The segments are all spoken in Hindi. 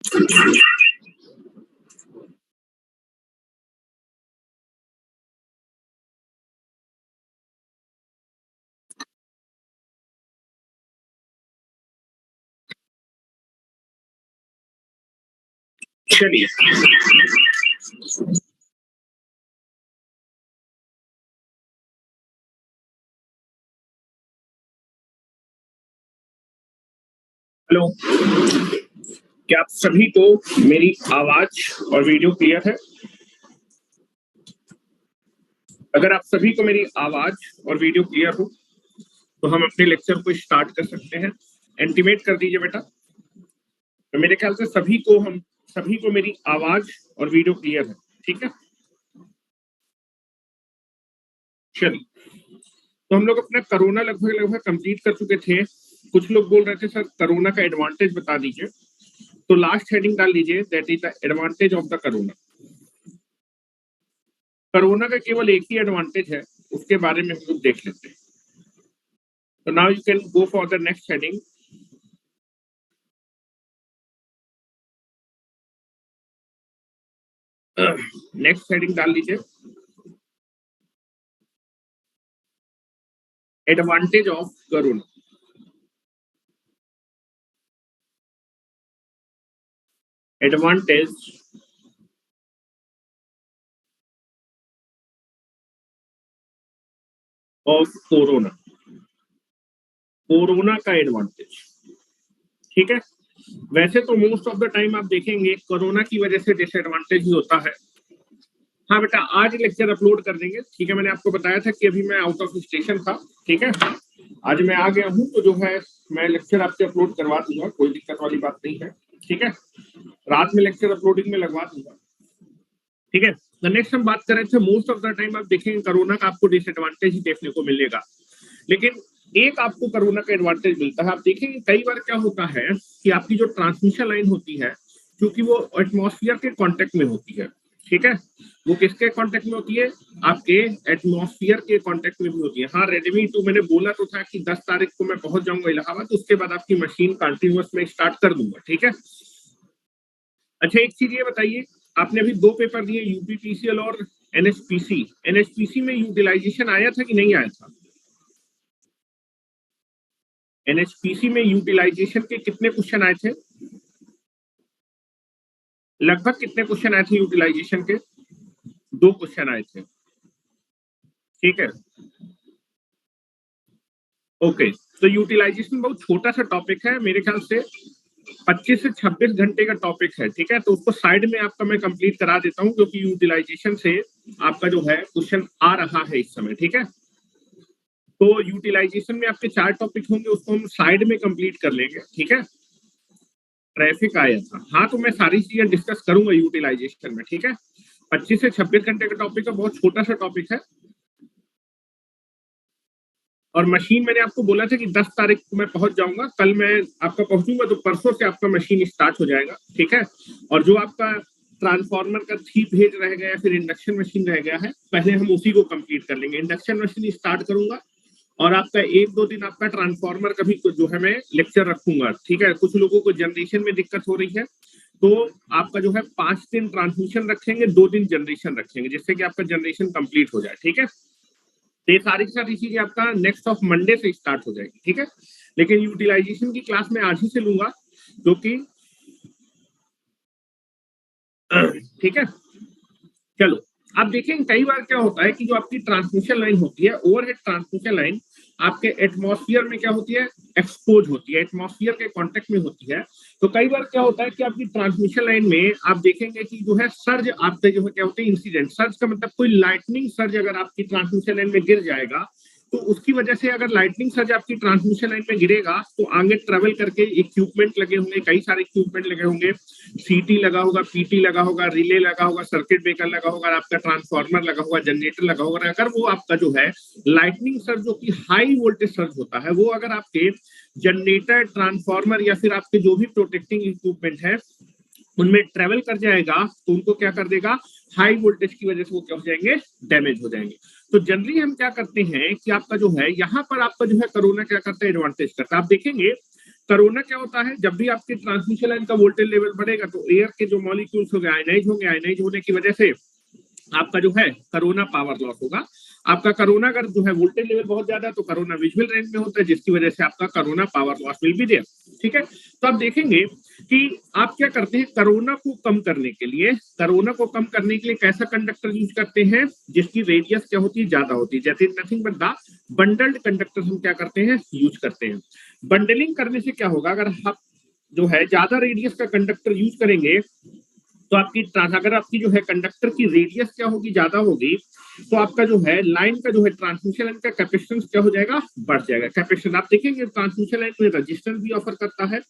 चलिए। हेलो, क्या आप सभी को मेरी आवाज और वीडियो क्लियर है? अगर आप सभी को मेरी आवाज और वीडियो क्लियर हो तो हम अपने लेक्चर को स्टार्ट कर सकते हैं। इंटीमेट कर दीजिए बेटा। तो मेरे ख्याल से सभी को मेरी आवाज और वीडियो क्लियर है, ठीक है? चलिए, तो हम लोग अपना कोरोना लगभग कंप्लीट कर चुके थे। कुछ लोग बोल रहे थे सर कोरोना का एडवांटेज बता दीजिए, तो लास्ट हेडिंग डाल दीजिए, that is the advantage of the corona. Corona का केवल एक ही एडवांटेज है, उसके बारे में हम लोग देख लेते हैं। तो now you can go for the next heading. Next heading डाल लीजिए, advantage of corona. Advantage of corona, corona का एडवांटेज, ठीक है? वैसे तो मोस्ट ऑफ द टाइम आप देखेंगे कोरोना की वजह से डिसएडवांटेज ही होता है। हाँ बेटा, आज लेक्चर अपलोड कर देंगे, ठीक है? मैंने आपको बताया था कि अभी मैं आउट ऑफ स्टेशन था, ठीक है? आज मैं आ गया हूँ, तो जो है मैं लेक्चर आपसे अपलोड करवा दूंगा, कोई दिक्कत वाली बात नहीं है, ठीक है? रात में लेक्चर अपलोडिंग में लगवा दूंगा, ठीक है? तो नेक्स्ट हम बात कर रहे थे, मोस्ट ऑफ द टाइम आप देखेंगे कोरोना का आपको डिसएडवांटेज ही देखने को मिलेगा, लेकिन एक आपको कोरोना का एडवांटेज मिलता है। आप देखेंगे कई बार क्या होता है कि आपकी जो ट्रांसमिशन लाइन होती है, क्योंकि वो एटमॉस्फेयर के कांटेक्ट में होती है, ठीक है? वो किसके कांटेक्ट में होती है? आपके एटमॉस्फेयर के कांटेक्ट में भी होती है। हाँ, रेडमी 2 मैंने बोला तो था कि 10 तारीख को मैं पहुंच जाऊंगा इलाहाबाद, तो उसके बाद आपकी मशीन कंटिन्यूअस में स्टार्ट कर दूंगा, ठीक है? अच्छा, एक चीज ये बताइए, आपने अभी 2 पेपर दिए, यूपीपीसीएल और एनएचपीसी। एनएचपीसी में यूटिलाइजेशन आया था कि नहीं आया था? एनएचपीसी में यूटिलाइजेशन के कितने क्वेश्चन आए थे? लगभग कितने क्वेश्चन आए थे यूटिलाइजेशन के? 2 क्वेश्चन आए थे, ठीक है? ओके, तो यूटिलाइजेशन बहुत छोटा सा टॉपिक है, मेरे ख्याल से 25 से 26 घंटे का टॉपिक है, ठीक है? तो उसको साइड में आपका मैं कंप्लीट करा देता हूँ, क्योंकि यूटिलाइजेशन से आपका जो है क्वेश्चन आ रहा है इस समय, ठीक है? तो यूटिलाइजेशन में आपके 4 टॉपिक होंगे, उसको हम साइड में कंप्लीट कर लेंगे, ठीक है? ट्रैफिक आया था, हाँ, तो मैं सारी चीजें डिस्कस करूंगा यूटिलाइजेशन में, ठीक है? 25 से 26 घंटे का टॉपिक है, बहुत छोटा सा टॉपिक है। और मशीन मैंने आपको बोला था कि 10 तारीख को मैं पहुंच जाऊंगा, कल मैं आपका पहुंचूंगा, तो परसों से आपका मशीन स्टार्ट हो जाएगा, ठीक है? और जो आपका ट्रांसफार्मर का 3 फेज रह गया, फिर इंडक्शन मशीन रह गया है, पहले हम उसी को कंप्लीट कर लेंगे। इंडक्शन मशीन स्टार्ट करूंगा और आपका 1-2 दिन आपका ट्रांसफार्मर का भी जो है मैं लेक्चर रखूंगा, ठीक है? कुछ लोगों को जनरेशन में दिक्कत हो रही है, तो आपका जो है 5 दिन ट्रांसमिशन रखेंगे, 2 दिन जनरेशन रखेंगे, जिससे कि आपका जनरेशन कंप्लीट हो जाए, ठीक है? ये सारी की सारी चीजें आपका नेक्स्ट ऑफ मंडे से स्टार्ट हो जाएगी, ठीक है? लेकिन यूटिलाइजेशन की क्लास में आज ही से लूंगा, जो कि ठीक है? चलो, आप देखेंगे कई बार क्या होता है कि जो आपकी ट्रांसमिशन लाइन होती है, ओवरहेड ट्रांसमिशन लाइन, आपके एटमॉस्फेयर में क्या होती है? एक्सपोज होती है, एटमॉस्फेयर के कांटेक्ट में होती है। तो कई बार क्या होता है कि आपकी ट्रांसमिशन लाइन में आप देखेंगे कि जो है सर्ज आपके जो है क्या होते हैं? इंसिडेंट सर्ज का मतलब कोई लाइटनिंग सर्ज अगर आपकी ट्रांसमिशन लाइन में गिर जाएगा, तो उसकी वजह से अगर लाइटनिंग सर्ज आपकी ट्रांसमिशन लाइन में गिरेगा, तो आगे ट्रेवल करके इक्विपमेंट लगे होंगे, कई सारे इक्विपमेंट लगे होंगे, सीटी लगा होगा, पीटी लगा होगा, रिले लगा होगा, सर्किट ब्रेकर लगा होगा, आपका ट्रांसफार्मर लगा होगा, जनरेटर लगा होगा। अगर वो आपका जो है लाइटनिंग सर्ज, जो कि हाई वोल्टेज सर्ज होता है, वो अगर आपके जनरेटर, ट्रांसफार्मर या फिर आपके जो भी प्रोटेक्टिंग इक्विपमेंट है उनमें ट्रेवल कर जाएगा, तो उनको क्या कर देगा? हाई वोल्टेज की वजह से वो क्या हो जाएंगे? डैमेज हो जाएंगे। तो जनरली हम क्या करते हैं कि आपका जो है यहाँ पर आपका जो है कोरोना क्या करता है? एडवांटेज करता है। आप देखेंगे कोरोना क्या होता है, जब भी आपके ट्रांसमिशन लाइन का वोल्टेज लेवल बढ़ेगा तो एयर के जो मॉलिक्यूल्स हो गए आयनाइज होने की वजह से आपका जो है कोरोना पावर लॉस होगा। आपका कोरोना अगर जो है वोल्टेज लेवल बहुत ज्यादा है तो कोरोना विजुअल रेंज में होता है, जिसकी वजह से आपका corona power loss will be there. ठीक है, तो आप देखेंगे कि आप क्या करते हैं कोरोना को कम करने के लिए, कोरोना को कम करने के लिए कैसा कंडक्टर यूज करते हैं जिसकी रेडियस क्या होती है, ज्यादा होती है। जैसे nothing but the bundled conductor हम क्या करते हैं, यूज करते हैं। बंडलिंग करने से क्या होगा, अगर आप जो है ज्यादा रेडियस का कंडक्टर यूज करेंगे तो आपकी अगर आपकी जो है कंडक्टर की रेडियस क्या होगी, ज्यादा होगी, तो आपका जो है लाइन का जो है ट्रांसमिशन लाइन का कैपेसिटेंस क्या हो जाएगा, बढ़ जाएगा। कैपेसिटेंस आप देखेंगे ट्रांसमिशन लाइन में रेजिस्टेंस भी ऑफर करता है,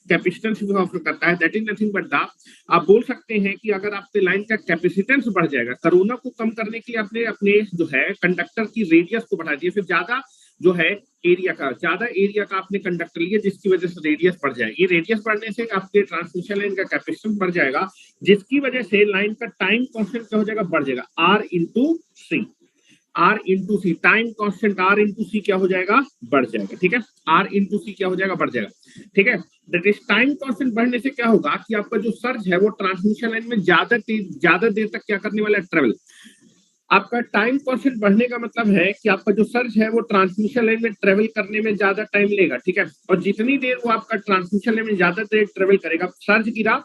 कैपेसिटेंस भी ऑफर करता है। That is nothing but the, आप बोल सकते हैं कि अगर आपके लाइन का कैपेसिटेंस बढ़ जाएगा, कोरोना को कम करने के लिए आपने अपने जो है कंडक्टर की रेडियस को बढ़ा दिया, फिर ज्यादा जो है ज्यादा एरिया का आपने कंडक्टर लिया, जिसकी वजह से रेडियस बढ़ जाएगी। रेडियस बढ़ने से आपके ट्रांसमिशन लाइन का कैपेसिटेंस बढ़ जाएगा, जिसकी वजह से लाइन का टाइम कांस्टेंट क्या हो जाएगा, बढ़ जाएगा। R into C time constant R into C क्या हो जाएगा, बढ़ जाएगा। ठीक है, आर इंटू सी क्या हो जाएगा, बढ़ जाएगा। ठीक है, दैट इज टाइम कांस्टेंट बढ़ने से क्या होगा कि आपका जो सर्ज है वो ट्रांसमिशन लाइन में ज्यादा देर तक क्या करने वाला है, ट्रेवल। आपका टाइम कांस्टेंट बढ़ने का मतलब है कि आपका जो सर्ज है वो ट्रांसमिशन लाइन में ट्रेवल करने में ज्यादा टाइम लेगा। ठीक है, और जितनी देर वो आपका ट्रांसमिशन लाइन में ज्यादा देर ट्रेवल करेगा, सर्ज गिरा,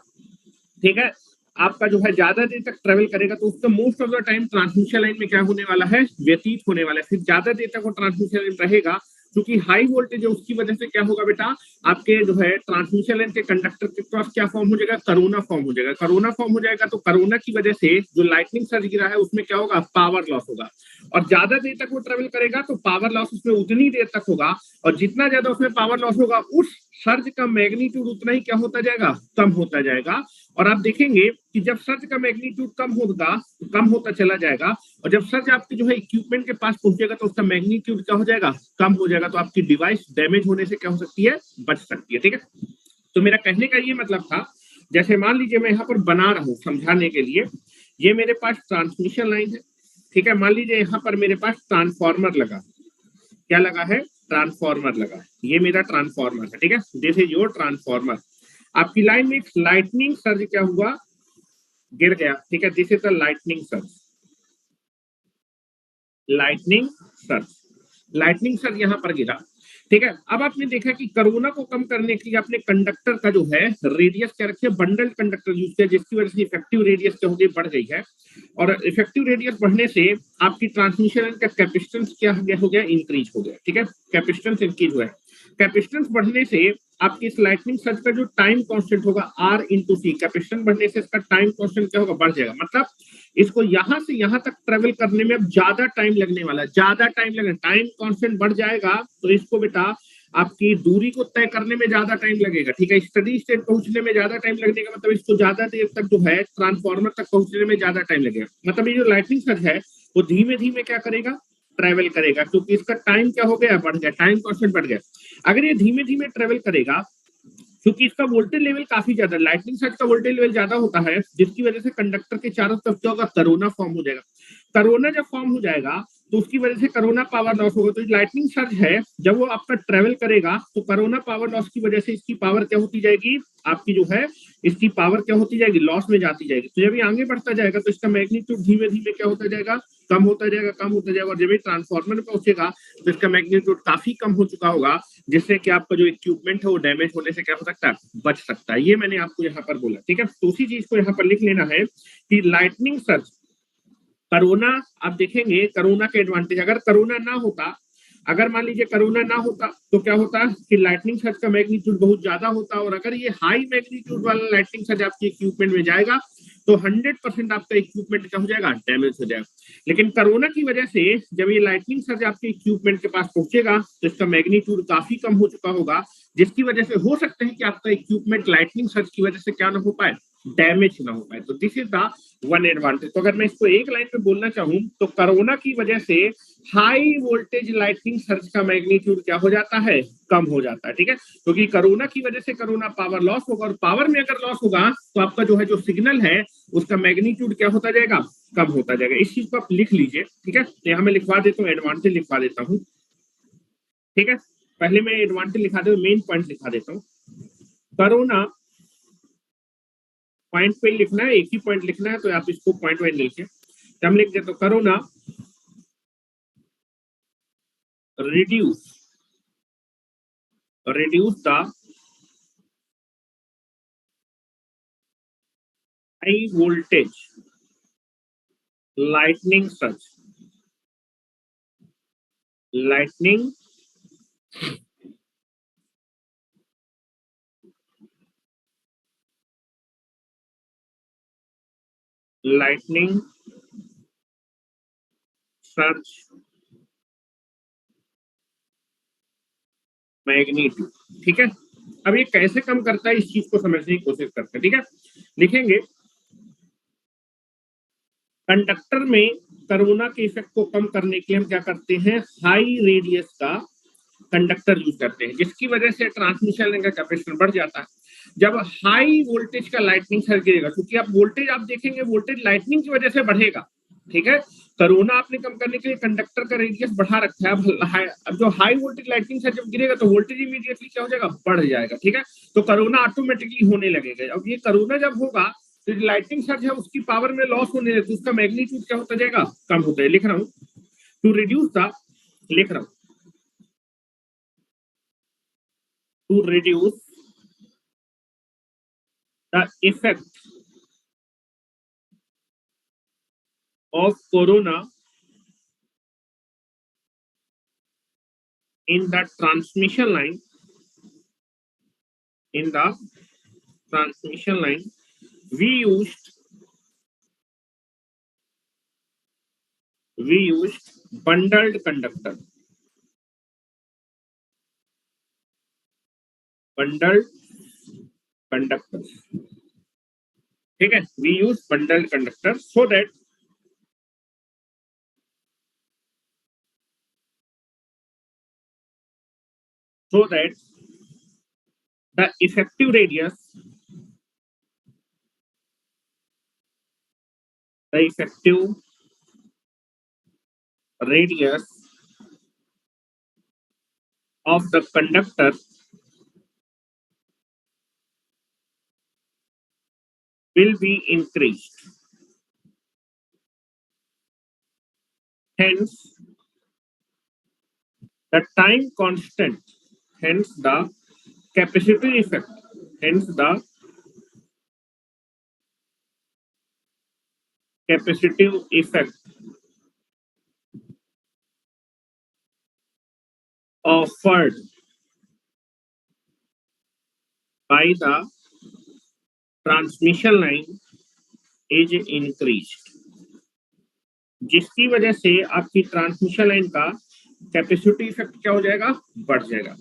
ठीक है, आपका जो है ज्यादा देर तक ट्रेवल करेगा तो उसका most of the time transmission line में क्या होने वाला है, व्यतीत होने वाला है। फिर ज्यादा देर तक वो ट्रांसमिशन लाइन रहेगा, क्योंकि हाई वोल्टेज है, उसकी वजह से क्या होगा बेटा, आपके जो है ट्रांसमिशन लाइन के कंडक्टर के क्रॉस क्या फॉर्म हो जाएगा, कोरोना फॉर्म हो जाएगा। कोरोना फॉर्म हो जाएगा तो कोरोना की वजह से जो लाइटनिंग सर्ज गिरा है उसमें क्या होगा, पावर लॉस होगा। और ज्यादा देर तक वो ट्रेवल करेगा तो पावर लॉस उसमें उतनी देर तक होगा, और जितना ज्यादा उसमें पावर लॉस होगा उस सर्ज का मैग्नीट्यूड उतना ही क्या होता जाएगा, कम होता जाएगा। और आप देखेंगे कि जब सर्ज का मैग्नीट्यूड कम होता चला जाएगा, और जब सर्ज आपके जो है इक्विपमेंट के पास पहुंचेगा तो उसका मैग्नीट्यूड क्या हो जाएगा, कम हो जाएगा। तो आपकी डिवाइस डैमेज होने से क्या हो सकती है, बच सकती है। ठीक है, तो मेरा कहने का ये मतलब था, जैसे मान लीजिए मैं यहाँ पर बना रहा हूँ समझाने के लिए, ये मेरे पास ट्रांसमिशन लाइन है। ठीक है, मान लीजिए यहाँ पर मेरे पास ट्रांसफॉर्मर लगा, क्या लगा है, ट्रांसफॉर्मर लगा, ये मेरा ट्रांसफॉर्मर है। ठीक है, दिस इज योर ट्रांसफॉर्मर। आपकी लाइन में लाइटनिंग सर्ज क्या हुआ, गिर गया। ठीक है, this is the lightning surge, lightning surge यहाँ पर गिरा। ठीक है, अब आपने देखा कि कोरोना को कम करने के लिए आपने कंडक्टर का जो है रेडियस क्या रखी है, बंडल कंडक्टर यूज किया, जिसकी वजह से इफेक्टिव रेडियस क्या हो गई, बढ़ गई है। और इफेक्टिव रेडियस बढ़ने से आपकी ट्रांसमिशन का कैपेसिटेंस क्या हो गया, इंक्रीज हो गया। ठीक है, कैपेसिटेंस इंक्रीज हुआ है। कैपेसिटेंस बढ़ने से आपकी इस लाइटनिंग सर्ज का जो टाइम कांस्टेंट होगा आर इंटू सी, कैपेसिटेंस बढ़ने से इसका टाइम कांस्टेंट क्या होगा, बढ़ जाएगा। मतलब इसको यहां से यहां तक ट्रेवल करने में अब ज्यादा टाइम लगने वाला है, ज्यादा टाइम लगेगा, टाइम कांस्टेंट बढ़ जाएगा तो इसको बेटा आपकी दूरी को तय करने में ज्यादा टाइम लगेगा। ठीक है, स्टडी स्टेट पहुंचने में ज्यादा टाइम लगने का मतलब इसको ज्यादा देर तक जो है ट्रांसफॉर्मर तक पहुंचने में ज्यादा टाइम लगेगा। मतलब ये जो लाइटनिंग सर्ज है वो धीमे धीमे क्या करेगा, ट्रेवल करेगा, क्योंकि इसका टाइम क्या हो गया, बढ़ गया, टाइम कांस्टेंट बढ़ गया। अगर ये धीमे धीमे ट्रेवल करेगा, क्योंकि इसका वोल्टेज लेवल काफी ज्यादा, लाइटनिंग सर्ज का वोल्टेज लेवल ज्यादा होता है, जिसकी वजह से कंडक्टर के चारों तरफ क्या होगा, कोरोना फॉर्म हो जाएगा। कोरोना जब फॉर्म हो जाएगा तो उसकी वजह से कोरोना पावर लॉस होगा। तो लाइटनिंग सर्ज है, जब वो आपका ट्रेवल करेगा तो कोरोना पावर लॉस की वजह से इसकी पावर क्या होती जाएगी, आपकी जो है इसकी पावर क्या होती जाएगी, लॉस में जाती जाएगी। तो जब ये आगे बढ़ता जाएगा तो इसका मैग्नीट्यूड धीमे धीमे क्या होता जाएगा, कम होता जाएगा, कम होता जाएगा। और जब ये ट्रांसफॉर्मर में पहुंचेगा तो इसका मैग्नीट्यूड काफी कम हो चुका होगा, जिससे कि आपका जो इक्विपमेंट है वो डैमेज होने से क्या हो सकता है, बच सकता है। ये मैंने आपको यहाँ पर बोला। ठीक है, तो उसी चीज को यहाँ पर लिख लेना है कि लाइटनिंग सर्ज कोरोना, आप देखेंगे कोरोना के एडवांटेज, अगर कोरोना ना होता, अगर मान लीजिए कोरोना ना होता तो क्या होता कि लाइटनिंग सर्ज का मैग्नीट्यूड बहुत ज्यादा होता, और अगर ये हाई मैग्नीट्यूड वाला लाइटनिंग सर्ज आपके इक्विपमेंट में जाएगा तो 100% आपका इक्विपमेंट क्या हो जाएगा, डैमेज हो जाएगा। लेकिन कोरोना की वजह से जब ये लाइटनिंग सर्ज आपके इक्विपमेंट के पास पहुंचेगा तो इसका मैग्नीट्यूड काफी कम हो चुका होगा, जिसकी वजह से हो सकता है कि आपका इक्विपमेंट लाइटनिंग सर्ज की वजह से क्या ना हो पाए, डैमेज ना हो पाए। तो this is the one advantage. तो अगर मैं इसको एक लाइन में बोलना चाहूं तो कोरोना की वजह से हाई वोल्टेज लाइटनिंग सर्ज का मैग्नीट्यूड क्या हो जाता है, कम हो जाता है। ठीक है, क्योंकि कोरोना की वजह से कोरोना पावर लॉस होगा, और पावर में अगर लॉस होगा तो आपका जो है जो सिग्नल है उसका मैग्नीट्यूड क्या होता जाएगा, कम होता जाएगा। इस चीज को आप लिख लीजिए। ठीक है, यहाँ मैं लिखवा देता हूँ, एडवांटेज लिखवा देता हूँ। ठीक है, पहले मैं एडवांटेज लिखा देता हूँ, मेन पॉइंट लिखा देता हूँ। कोरोना पॉइंट पे लिखना है, एक ही पॉइंट लिखना है, तो आप इसको पॉइंट वाइज लिखे। हम लिख देते corona reduce the high voltage lightning surge magnitude. ठीक है, अब ये कैसे कम करता है इस चीज को समझने की कोशिश करते हैं। ठीक है, लिखेंगे कंडक्टर में कोरोना के इफेक्ट को कम करने के लिए हम क्या करते हैं, हाई रेडियस का कंडक्टर यूज करते हैं, जिसकी वजह से ट्रांसमिशन लाइन का कैपेसिटर बढ़ जाता है। जब हाई वोल्टेज का लाइटनिंग सर्ज गिरेगा, क्योंकि आप वोल्टेज आप देखेंगे वोल्टेज लाइटनिंग की वजह से बढ़ेगा। ठीक है, कोरोना आपने कम करने के लिए कंडक्टर का रेडियस बढ़ा रखा है। अब जो हाई वोल्टेज लाइटनिंग सर्ज जब गिरेगा तो वोल्टेज इमीडिएटली क्या हो जाएगा, बढ़ जाएगा। ठीक है, तो कोरोना ऑटोमेटिकली होने लगेगा। अब ये कोरोना जब होगा तो लाइटनिंग सर्ज है उसकी पावर में लॉस होने लगेगा, तो उसका मैग्नीट्यूड क्या होता जाएगा, कम होता है। लिख रहा हूं टू रिड्यूस द, लिख रहा हूं to reduce the effect of corona in the transmission line, we used bundled conductor ठीक है, we use bundled conductor so that the effective radius of the conductor will be increased. Hence, the time constant, hence the capacitive effect, offered by the transmission line is increased, जिसकी वजह से आपकी ट्रांसमिशन लाइन का कैपेसिटी इफेक्ट क्या हो जाएगा, बढ़ जाएगा।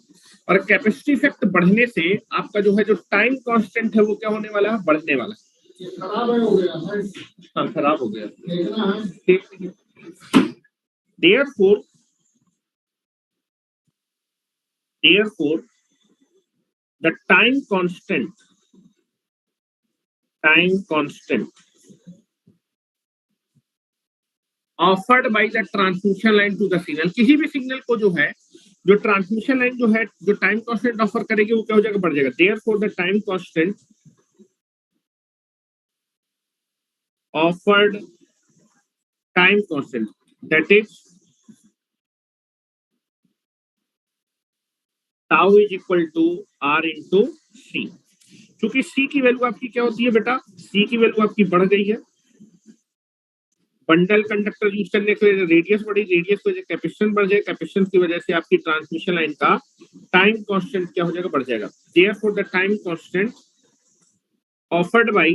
और कैपेसिटी इफेक्ट बढ़ने से आपका जो है जो टाइम कांस्टेंट है वो क्या होने वाला है, बढ़ने वाला है। खराब हो गया, हाँ खराब हो गया। Therefore, the time constant offered by the transmission line to the signal, किसी भी सिग्नल को जो है जो ट्रांसमिशन लाइन जो है जो टाइम कांस्टेंट ऑफर करेगी वो क्या हो जाएगा, बढ़ जाएगा। Therefore, the time constant offered that is tau is equal to r into c। क्योंकि c की वैल्यू आपकी क्या होती है बेटा, c की वैल्यू आपकी बढ़ गई है। बंडल कंडक्टर यूज करने की वजह से रेडियस बढ़ी, रेडियस की वजह से कैपेसिटेंस बढ़ जाएगा, कैपेसिटेंस की वजह से आपकी ट्रांसमिशन लाइन का टाइम कांस्टेंट क्या हो जाएगा, बढ़ जाएगा। Therefore, the time constant offered by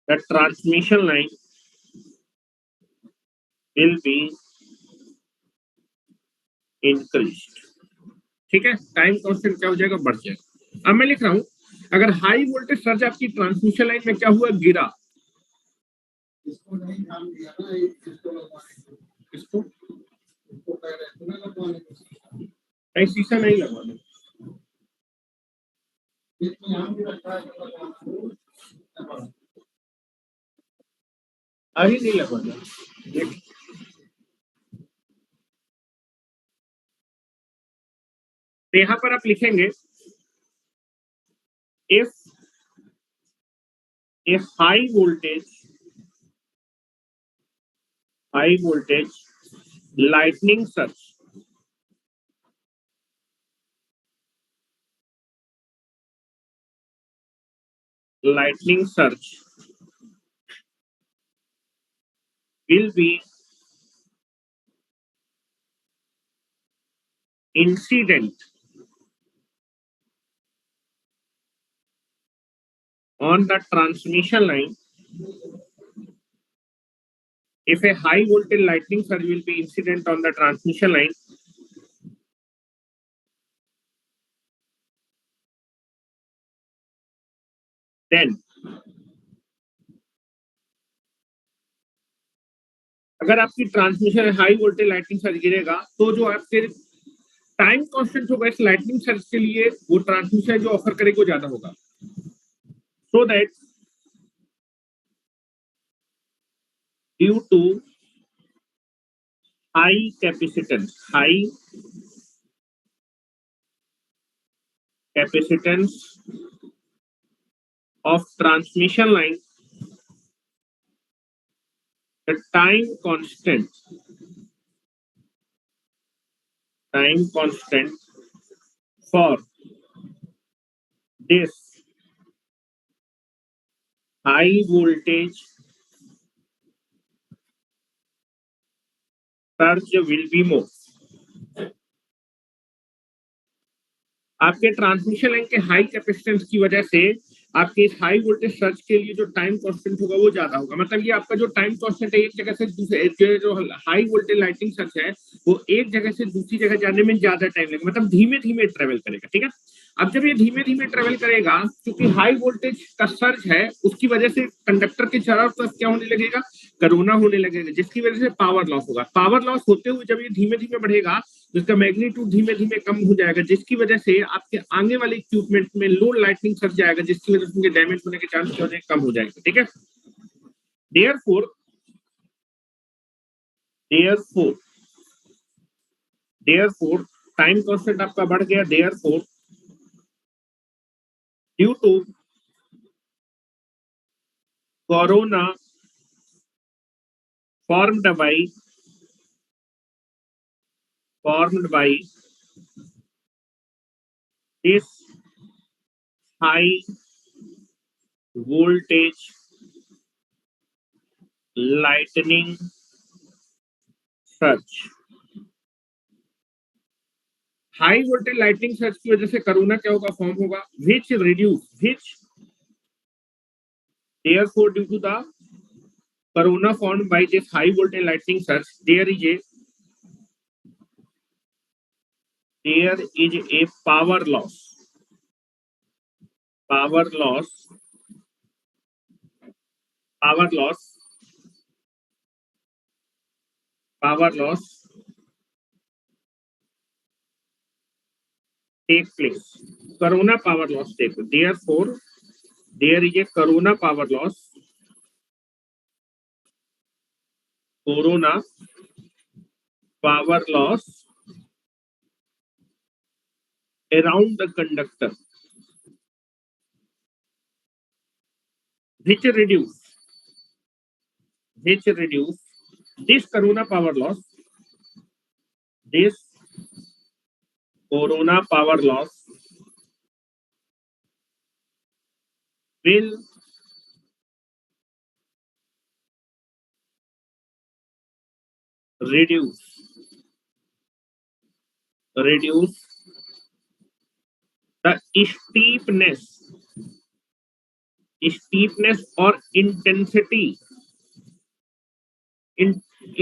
the transmission line will be increased। ठीक है, टाइम कांस्टेंट क्या हो जाएगा, बढ़ जाएगा। अब मैं लिख रहा हूं अगर हाई वोल्टेज सर्ज आपकी ट्रांसमिशन लाइन में क्या हुआ, गिरा, इसको नहीं काम दिया ना, इसको कह रहे थे ना, शीशा नहीं लगवाना, अभी नहीं लगवाना। तो यहाँ पर आप लिखेंगे if A high voltage lightning surge will be incident on the transmission line. If a high voltage lightning surge will be incident on the transmission line, then अगर आपकी transmission high voltage lightning surge गिरेगा तो जो आपके टाइम कांस्टेंट होगा इस लाइटनिंग सर्ज के लिए वो ट्रांसमिशन जो ऑफर करेगी वो ज्यादा होगा, so that due to high capacitance of transmission line, the time constant for this high voltage surge will be more. आपके ट्रांसमिशन लाइन के हाई कैपेसिटेंस की वजह से आपके इस हाई वोल्टेज सर्ज के लिए जो टाइम कांस्टेंट होगा वो ज्यादा होगा। मतलब ये आपका जो टाइम कांस्टेंट है एक जगह से दूसरे जो हाई वोल्टेज लाइटिंग सर्ज है वो एक जगह से दूसरी जगह जाने में ज्यादा टाइम लगेगा, मतलब धीमे धीमे ट्रेवल करेगा। ठीक है, अब जब ये धीमे धीमे ट्रेवल करेगा क्योंकि हाई वोल्टेज का सर्ज है उसकी वजह से कंडक्टर के चारों तरफ क्या होने लगेगा, कोरोना होने लगेगा, जिसकी वजह से पावर लॉस होगा। पावर लॉस होते हुए जब ये धीमे धीमे बढ़ेगा तो इसका मैग्नीट्यूड धीमे धीमे कम हो जाएगा, जिसकी वजह से आपके आगे वाले इक्विपमेंट में लो लाइटनिंग सर्ज जाएगा, जिसकी वजह से उनके डैमेज होने के चांस कम हो जाएंगे। ठीक है, देयरफॉर टाइम कांस्टेंट आपका बढ़ गया। Therefore due to corona formed by this high voltage lightning surge, high voltage lightning surge की वजह से कोरोना क्या होगा, फॉर्म होगा, which therefore due to the corona formed by this high voltage lightning surge there is a power loss take place. Corona power loss take place. Therefore there is a corona power loss around the conductor, which reduce this corona power loss will reduce the steepness और intensity।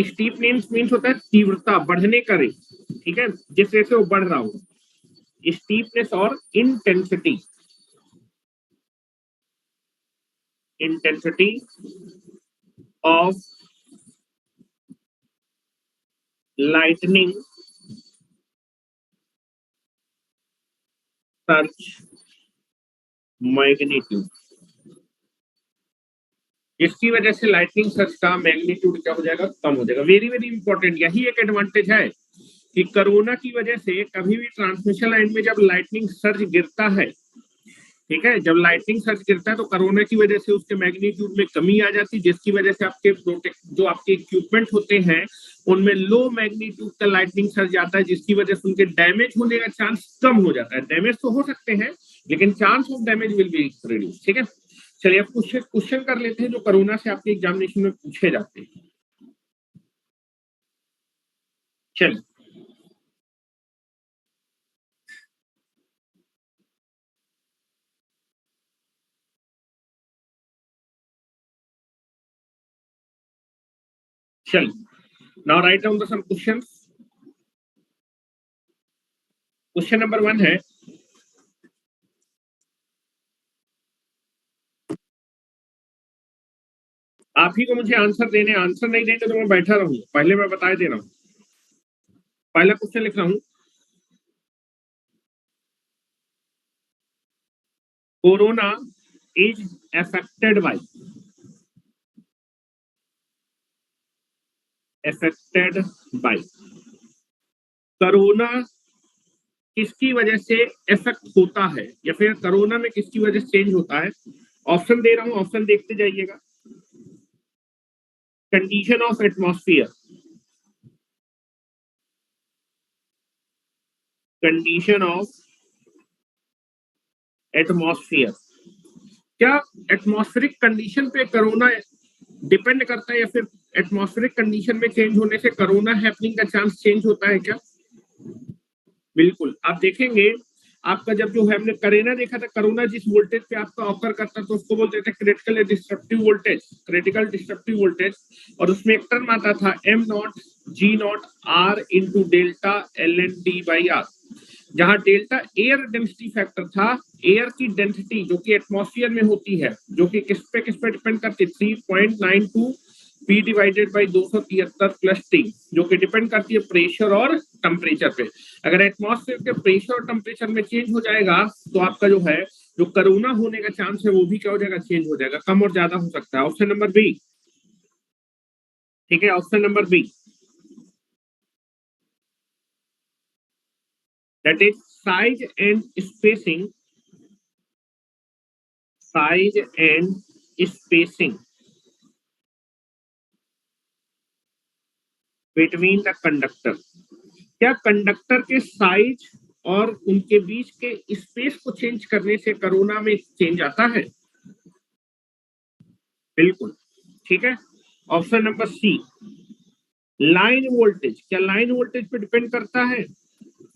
स्टीपनेस मीन्स होता है तीव्रता, बढ़ने का रेट। ठीक है, जिस तरह से वो बढ़ रहा हो, स्टीपनेस और intensity of lightning surge magnitude। जिसकी वजह से लाइटनिंग सर्ज का मैग्नीट्यूड क्या हो जाएगा, कम हो जाएगा। वेरी वेरी इंपॉर्टेंट, यही एक एडवांटेज है कि कोरोना की वजह से कभी भी ट्रांसमिशन लाइन में जब लाइटनिंग सर्ज गिरता है, ठीक है, जब लाइटनिंग सर्ज गिरता है तो कोरोना की वजह से उसके मैग्नीट्यूड में कमी आ जाती है, जिसकी वजह से आपके प्रोटेक्ट जो आपके इक्विपमेंट होते हैं उनमें लो मैग्नीट्यूड का लाइटनिंग सर्ज आता है, जिसकी वजह से उनके डैमेज होने का चांस कम हो जाता है। डैमेज तो हो सकते हैं लेकिन chance of damage will be reduce. ठीक है, चलिए अब कुछ क्वेश्चन कर लेते हैं जो कोरोना से आपके एग्जामिनेशन में पूछे जाते हैं। चलिए चलिए now write down the some questions. Question number 1 है, आप ही को मुझे आंसर देने, आंसर नहीं देंगे तो मैं बैठा रहूं, पहले मैं बता दे रहा हूं। पहला क्वेश्चन लिख रहा हूं, corona is affected by corona किसकी वजह से इफेक्ट होता है, या फिर कोरोना में किसकी वजह से चेंज होता है। ऑप्शन दे रहा हूं, ऑप्शन देखते जाइएगा। Condition of atmosphere, condition of atmosphere, क्या एटमॉस्फेरिक कंडीशन पे कोरोना डिपेंड करता है, या फिर एटमॉस्फेरिक कंडीशन में चेंज होने से कोरोना हैपनिंग का चांस चेंज होता है क्या? बिल्कुल, आप देखेंगे आपका जब जो है हमने करोना देखा था, कोरोना जिस वोल्टेज पे आपका ऑकर करता था उसको बोलते थे critical disruptive voltage, critical disruptive voltage. और उसमें एक टर्म आता था M not G not R into delta L N D by R, जहां डेल्टा एयर डेंसिटी फैक्टर था, एयर की डेंसिटी जो कि एटमॉस्फेयर में होती है, जो कि किस पे डिपेंड करती है, 3.92 P divided by 273 plus T, जो कि डिपेंड करती है प्रेशर और टेम्परेचर पे। अगर एटमॉस्फेयर के प्रेशर और टेम्परेचर में चेंज हो जाएगा तो आपका जो है जो कोरोना होने का चांस है वो भी क्या हो जाएगा, चेंज हो जाएगा, कम और ज्यादा हो सकता है। ऑप्शन नंबर बी, ठीक है, option number B, that is size and spacing, size and spacing between the conductor, क्या कंडक्टर के साइज और उनके बीच के स्पेस को चेंज करने से कोरोना में चेंज आता है? बिल्कुल, ठीक है। Option number C, line voltage, क्या लाइन वोल्टेज पे डिपेंड करता है?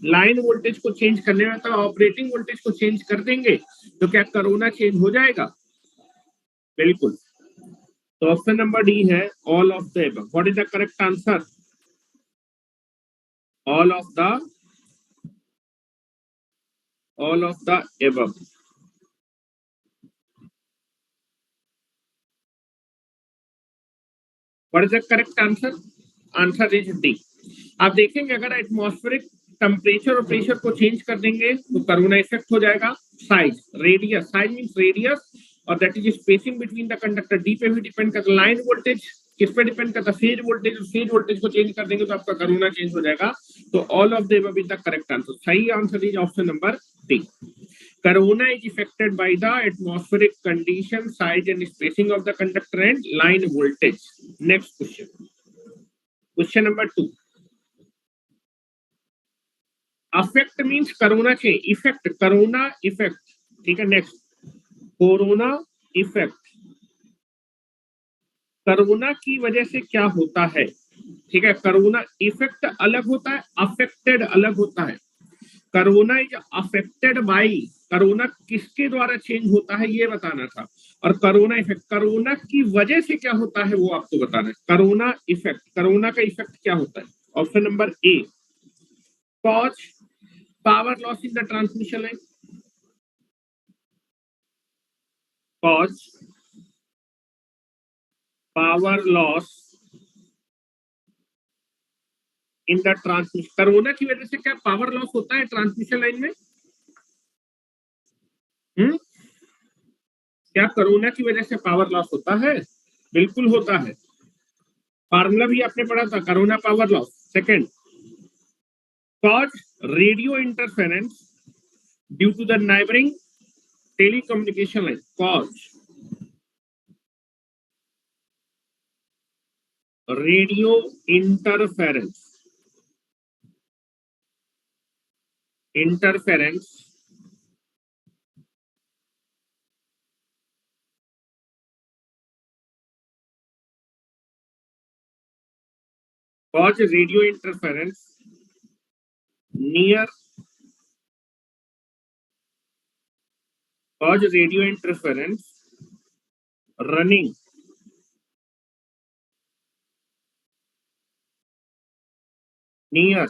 लाइन वोल्टेज को चेंज करने में तो ऑपरेटिंग वोल्टेज को चेंज कर देंगे तो क्या कोरोना चेंज हो जाएगा? बिल्कुल, तो ऑप्शन नंबर डी है all of the above. What is the correct answer? All of the, all of the above. What is the correct answer? Answer is D. आप देखेंगे अगर एटमॉस्फेरिक टेम्परेचर और प्रेशर को चेंज कर देंगे तो कोरोना इफेक्ट हो जाएगा। Size, radius, size means radius, और that is spacing between the conductor, D पे भी डिपेंड करता। लाइन वोल्टेज किस पे डिपेंड करता? फेज वोल्टेज, फेज वोल्टेज को चेंज कर देंगे तो आपका कोरोना चेंज हो जाएगा। तो all of the above is the correct answer. सही answer is option number D. Corona is affected by the atmospheric condition, size and spacing of the conductor and line voltage. Next question. Question number 2. Affect means corona change. Effect, corona effect. ठीक है, next. कोरोना इफेक्ट, कोरोना की वजह से क्या होता है? ठीक है, कोरोना इफेक्ट अलग होता है, अफेक्टेड अलग होता है। Corona is affected by, corona किसके द्वारा चेंज होता है ये बताना था। और कोरोना इफेक्ट, कोरोना की वजह से क्या होता है वो आपको बताना है। कोरोना इफेक्ट, कोरोना का इफेक्ट क्या होता है? Option number A, cause power loss in the transmission line, cause power loss in the transmission. Corona की वजह से क्या पावर लॉस होता है ट्रांसमिशन लाइन में? क्या कोरोना की वजह से पावर लॉस होता है? बिल्कुल होता है, फार्मूला भी आपने पढ़ा था, corona power loss. Second, cause radio interference due to the neighbouring telecommunication line, cause radio interference, interference cause radio interference near, cause radio interference running near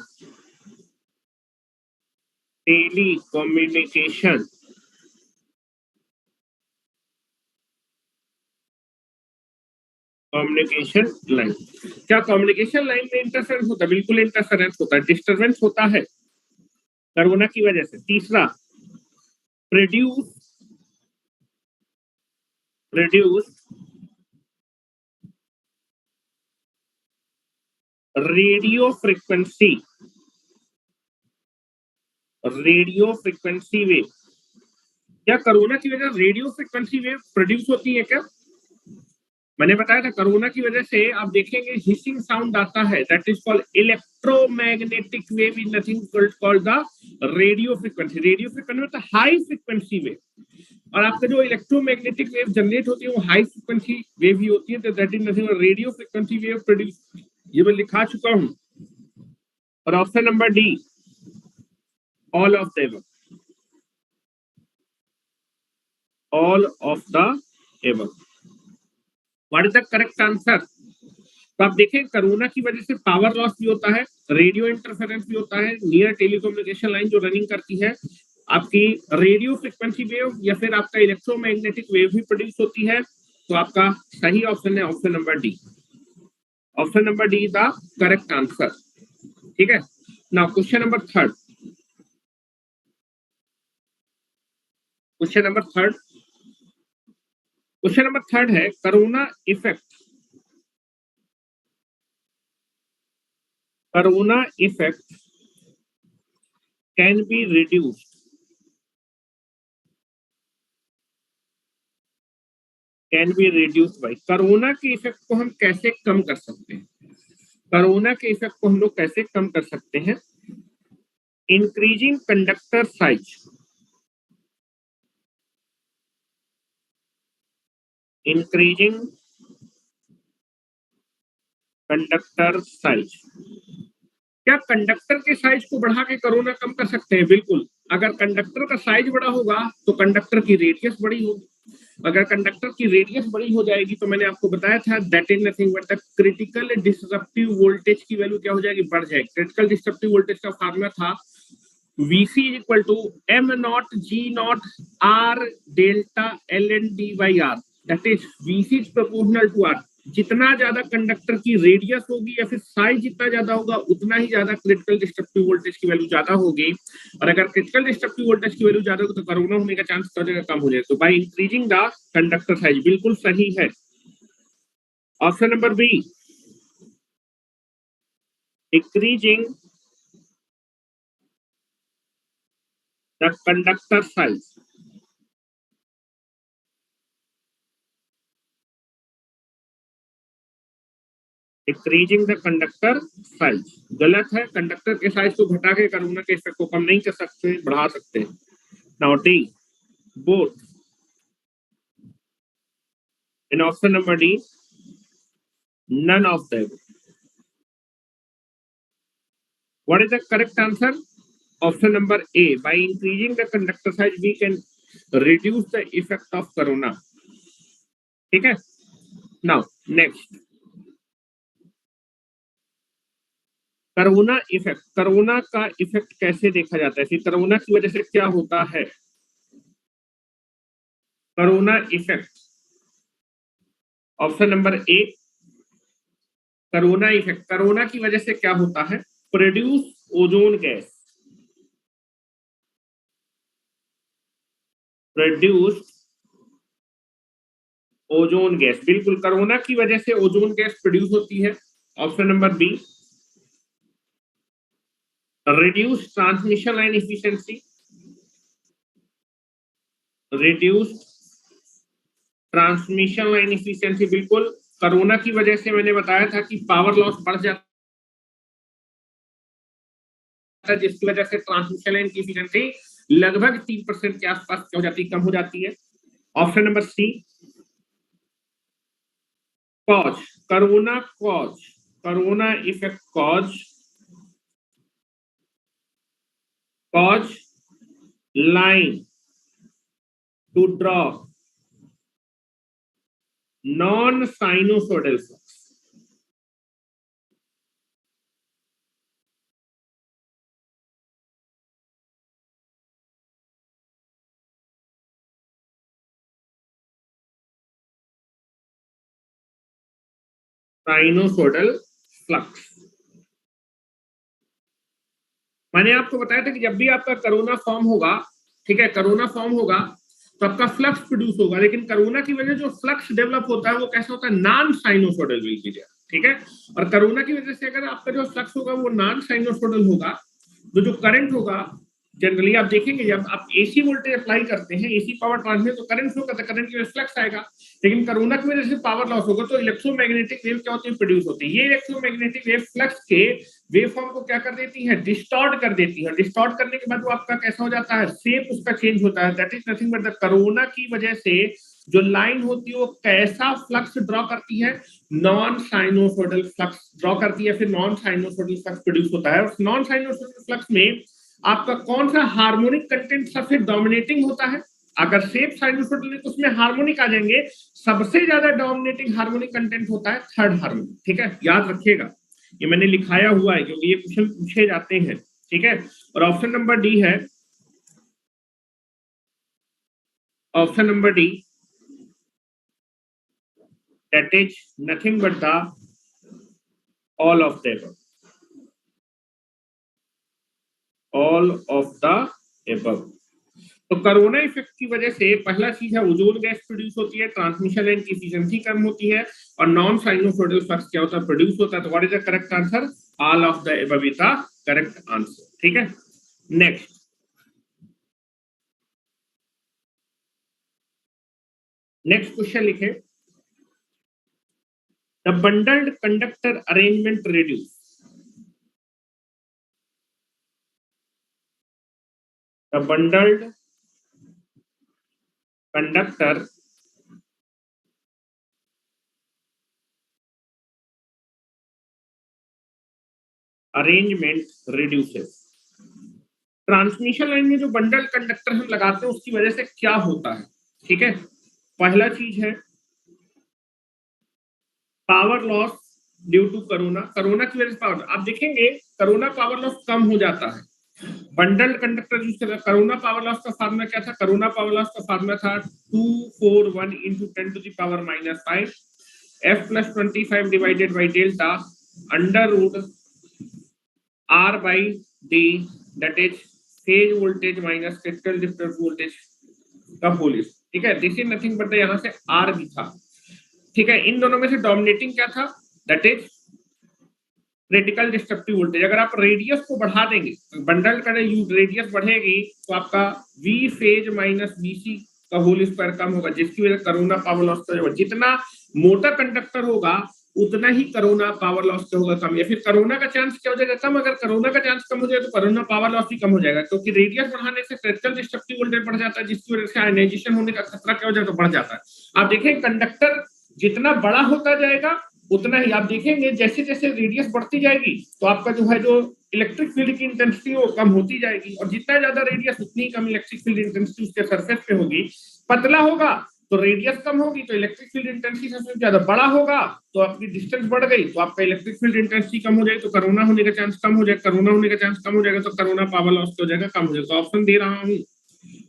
telecommunication communication line. क्या कम्युनिकेशन लाइन में इंटरफेरेंस होता है? बिल्कुल इंटरफेरेंस होता है, डिस्टरबेंस होता है कोरोना की वजह से। तीसरा, produce produce radio frequency, radio frequency wave. क्या कोरोना की वजह रेडियो फ्रीक्वेंसी वेव प्रोड्यूस होती है क्या? मैंने बताया था कोरोना की वजह से आप देखेंगे हिसिंग साउंड आता है, that is called electromagnetic wave, is nothing called the radio frequency. Radio frequency मतलब हाई फ्रीक्वेंसी वेव, और आपका जो इलेक्ट्रोमैग्नेटिक वेव जनरेट होती है वो हाई फ्रीक्वेंसी वेव ही होती है, तो that is nothing radio frequency wave produce. ये मैं लिखा चुका हूं। और option number D, all of the above, all of the above. What is the correct answer? तो आप देखें कोरोना की वजह से पावर लॉस भी होता है, रेडियो इंटरफेरेंस भी होता है, नियर टेलीकम्युनिकेशन लाइन जो रनिंग करती है आपकी रेडियो फ्रीक्वेंसी वेव या फिर आपका इलेक्ट्रोमैग्नेटिक वेव भी प्रोड्यूस होती है। तो आपका सही ऑप्शन है option number D. Option number D is the correct answer. ठीक है, now question number third, question number third, question number third है corona effect, corona effect can be reduced, can be reduced by, corona के इफेक्ट को हम कैसे कम कर सकते हैं? कोरोना के इफेक्ट को हम लोग कैसे कम कर सकते हैं? Increasing conductor size, increasing conductor size. क्या कंडक्टर के साइज को बढ़ा के कोरोना कम कर सकते हैं? बिल्कुल। अगर कंडक्टर का साइज बड़ा होगा तो कंडक्टर की रेडियस बड़ी होगी, अगर कंडक्टर की रेडियस बड़ी हो जाएगी तो मैंने आपको बताया था that is nothing but the critical disruptive voltage की वैल्यू क्या हो जाएगी? बढ़ जाएगी। क्रिटिकल डिस्ट्रप्टिव वोल्टेज का फार्मूला था Vc is equal to m naught g naught r delta ln d by r, that is Vc is proportional to r। जितना ज्यादा कंडक्टर की रेडियस होगी या फिर साइज जितना ज्यादा होगा उतना ही ज्यादा क्रिटिकल डिस्ट्रप्टिव वोल्टेज की वैल्यू ज्यादा होगी, और अगर क्रिटिकल डिस्ट्रप्टिव वोल्टेज की वैल्यू ज्यादा होगी तो कोरोना होने का चांस कम हो जाएगा। तो by increasing the conductor size, बिल्कुल सही है option number B, increasing the conductor size, increasing the conductor size. गलत है, कंडक्टर के साइज को घटा के कोरोना के इफेक्ट को कम नहीं कर सकते, बढ़ा सकते हैं। Now D, both in option number D, none of them. What is the correct answer? Option number A, by increasing the conductor size we can reduce the effect of corona. ठीक है, now next, corona effect, corona का इफेक्ट कैसे देखा जाता है? कोरोना की वजह से क्या होता है? Corona effect, option number A, corona effect, corona की वजह से क्या होता है? Produce ozone gas, produce ozone gas, बिल्कुल कोरोना की वजह से ओजोन गैस प्रोड्यूस होती है। Option number B. Reduce transmission line efficiency, reduce transmission line efficiency, बिल्कुल कोरोना की वजह से मैंने बताया था कि पावर लॉस बढ़ जाता है, जिसकी वजह से ट्रांसमिशन लाइन की इफिशिएंसी लगभग 3% के आसपास हो जाती, कम हो जाती है। Option number C. Cause, corona cause, corona effect cause, cause line to draw non sinusoidal flux. Sinusoidal flux, मैंने आपको बताया था कि जब भी आपका कोरोना फॉर्म होगा, ठीक है, कोरोना फॉर्म होगा तो आपका फ्लक्स प्रोड्यूस होगा, लेकिन कोरोना की वजह जो फ्लक्स डेवलप होता है वो कैसा होता है, non sinusoidal will be there, ठीक है। और कोरोना की वजह से अगर आपका जो फ्लक्स होगा वो नॉन साइनोसोडल होगा, तो जो करंट होगा, जनरली आप देखेंगे जब आप एसी वोल्टेज अप्लाई करते हैं, एसी पावर ट्रांसमिट, तो करंट फ्लो करता है, करंट की वजह से फ्लक्स आएगा। लेकिन कोरोना की वजह से पावर लॉस होगा तो इलेक्ट्रोमैग्नेटिक वेव क्या होती है, प्रोड्यूस होती है। ये इलेक्ट्रोमैग्नेटिक वेव फ्लक्स के वेव फॉर्म को क्या कर देती है, डिस्टॉर्ट कर देती है। डिस्टॉर्ट करने के बाद वो आपका कैसा हो जाता है, शेप उसका चेंज होता है। That is nothing but the corona की वजह से जो लाइन होती है वो कैसा फ्लक्स ड्रॉ करती है, नॉन साइनोसोडल फ्लक्स ड्रॉ करती है, फिर नॉन साइनोसोडल फ्लक्स प्रोड्यूस होता है। उस नॉन साइनोसोडल फ्लक्स में आपका कौन सा हार्मोनिक कंटेंट सबसे डोमिनेटिंग होता है। अगर सेफ साइनोसोडल है तो उसमें हार्मोनिक आ जाएंगे, सबसे ज्यादा डोमिनेटिंग हार्मोनिक कंटेंट होता है थर्ड हार्मोनिक, ठीक है, याद रखिएगा, ये मैंने लिखाया हुआ है क्योंकि ये क्वेश्चन पूछे जाते हैं, ठीक है। और ऑप्शन नंबर डी है, option number D, that is nothing but the all of the above, all of the above. तो कोरोना इफेक्ट की वजह से पहला चीज है ओजोन गैस प्रोड्यूस होती है, ट्रांसमिशन लाइन की एफिशिएंसी कम होती है, और नॉन साइनोसोडल फ्लक्स क्या होता है, प्रोड्यूस होता है। तो what is the correct answer, all of the above is the correct answer, ठीक है। नेक्स्ट, नेक्स्ट क्वेश्चन लिखे, the bundled conductor arrangement reduce, the bundled conductor arrangement reduces. Transmission line में जो बंडल कंडक्टर हम लगाते हैं उसकी वजह से क्या होता है, ठीक है। पहला चीज है power loss due to corona, corona की वजह से पावर, आप देखेंगे कोरोना पावर लॉस कम हो जाता है। बंडल कंडक्टर यूज कर, कोरोना पावर लॉस का फार्मूला क्या था, कोरोना पावर लॉस का फार्मूला था 241 into 10 to the power -5 F plus 25 divided by delta under root R by D, that is phase voltage minus critical difference voltage का होल, ठीक है। दिस इज नथिंग बट यहाँ से आर भी था, ठीक है। इन दोनों में से डोमिनेटिंग क्या था, that is critical destructive voltage. अगर आप रेडियस को बढ़ा देंगे, बंडल का रेडियस बढ़ेगी तो आपका वी फेज माइनस बीसी का होल स्क्वायर कम होगा, जिसकी वजह से कोरोना पावर लॉस का होगा। जितना मोटा कंडक्टर होगा उतना ही कोरोना पावर लॉस का होगा कम, या फिर कोरोना का चांस क्या हो जाएगा, कम। अगर कोरोना का चांस कम हो जाए तो कोरोना पावर लॉस भी कम हो जाएगा, क्योंकि रेडियस बढ़ाने से क्रिटिकल डिस्ट्रक्टिव वोल्टेज बढ़ जाता है, जिसकी वजह से आयनाइजेशन होने का खतरा क्या हो जाता है, बढ़ जाता है। आप देखें कंडक्टर जितना बड़ा होता जाएगा उतना ही आप देखेंगे जैसे जैसे रेडियस बढ़ती जाएगी तो आपका जो है जो इलेक्ट्रिक फील्ड की इंटेंसिटी वो कम होती जाएगी, और जितना ज्यादा रेडियस उतनी कम इलेक्ट्रिक फील्ड इंटेंसिटी उसके सरफेस पे होगी। पतला होगा तो रेडियस कम होगी तो इलेक्ट्रिक फील्ड इंटेंसिटी सबसे ज्यादा, बड़ा होगा तो आपकी डिस्टेंस बढ़ गई तो आपका इलेक्ट्रिक फील्ड इंटेंसिटी कम हो जाएगी, तो कोरोना होने का चांस कम हो जाएगा, कोरोना होने का चांस कम हो जाएगा तो कोरोना पावर लॉस हो जाएगा, कम हो जाएगा। तो ऑप्शन दे रहा हूँ,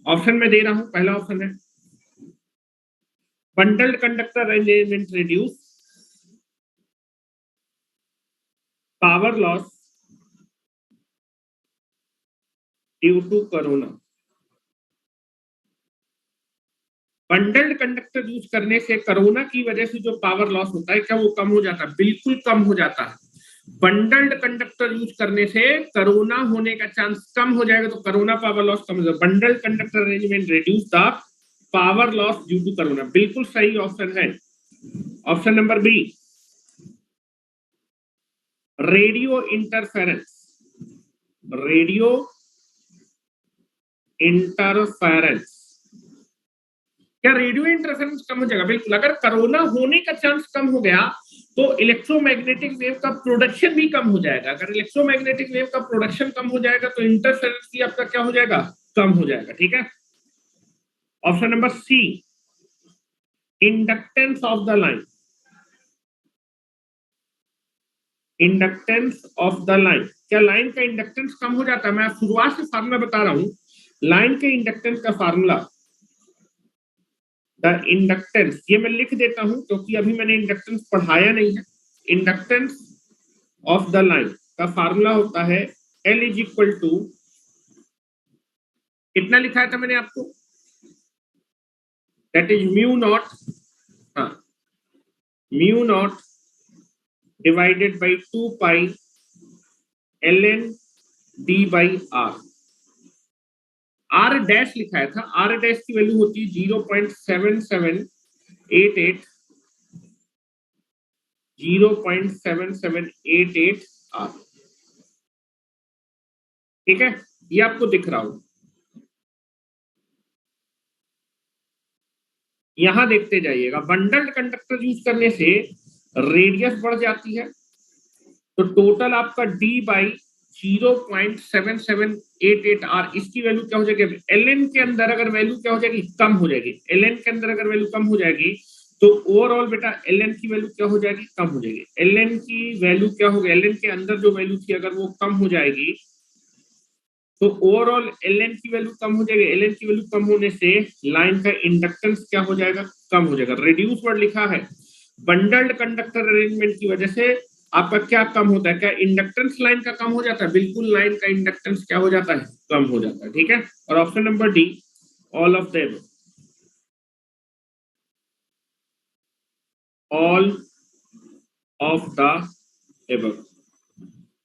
ऑप्शन में दे रहा हूँ, पहला ऑप्शन है bundled conductor arrangement reduce power loss due to corona। Bundled conductor use करने से कोरोना की वजह से जो पावर लॉस होता है क्या वो कम हो जाता है? बिल्कुल कम हो जाता है। बंडल्ड कंडक्टर यूज करने से कोरोना होने का चांस कम हो जाएगा, तो कोरोना पावर लॉस कम हो जाएगा। Bundled conductor arrangement reduce the power loss due to corona. बिल्कुल सही ऑप्शन है, option number B, radio interference. Radio interference, क्या रेडियो इंटरफेरेंस कम हो जाएगा? बिल्कुल। अगर कोरोना होने का चांस कम हो गया तो इलेक्ट्रोमैग्नेटिक वेव का प्रोडक्शन भी कम हो जाएगा। अगर इलेक्ट्रोमैग्नेटिक वेव का प्रोडक्शन कम हो जाएगा तो इंटरफेरेंस भी आपका क्या हो जाएगा? कम हो जाएगा। ठीक है, option number C, inductance of the line. Inductance of the line, क्या लाइन का इंडक्टेंस कम हो जाता है? मैं शुरुआत से फार्मूला बता रहा हूं। लाइन के इंडक्टेंस का फार्मूला, द इंडक्टेंस, ये मैं लिख देता हूं क्योंकि अभी मैंने इंडक्टेंस पढ़ाया नहीं है। इंडक्टेंस ऑफ द लाइन का फार्मूला होता है L इज इक्वल टू, कितना लिखाया था मैंने आपको? दैट इज म्यू नॉट, हाँ, mu naught divided by 2 pi ln d by r। r dash लिखाया था, r डैश की वैल्यू होती है 0.7788, 0.7788 r। ठीक है, ये आपको दिख रहा हो, यहां देखते जाइएगा। बंडल्ड कंडक्टर यूज करने से रेडियस बढ़ जाती है, तो टोटल आपका d बाई 0.7788 r, इसकी वैल्यू क्या हो जाएगी? ln के अंदर अगर वैल्यू क्या हो जाएगी? कम हो जाएगी। ln के अंदर अगर वैल्यू कम हो जाएगी तो ओवरऑल बेटा ln की वैल्यू क्या हो जाएगी? कम हो जाएगी। ln की वैल्यू क्या होगी? ln के अंदर जो वैल्यू थी अगर वो कम हो जाएगी तो ओवरऑल ln की वैल्यू कम हो जाएगी। ln की वैल्यू कम होने से लाइन का इंडक्टेंस क्या हो जाएगा? कम हो जाएगा। रिड्यूस वर्ड लिखा है, बंडल्ड कंडक्टर अरेंजमेंट की वजह से आपका क्या कम होता है? क्या इंडक्टेंस लाइन का कम हो जाता है? बिल्कुल, लाइन का इंडक्टेंस क्या हो जाता है? कम हो जाता है। ठीक है, और option number D, all of the above, all of the above.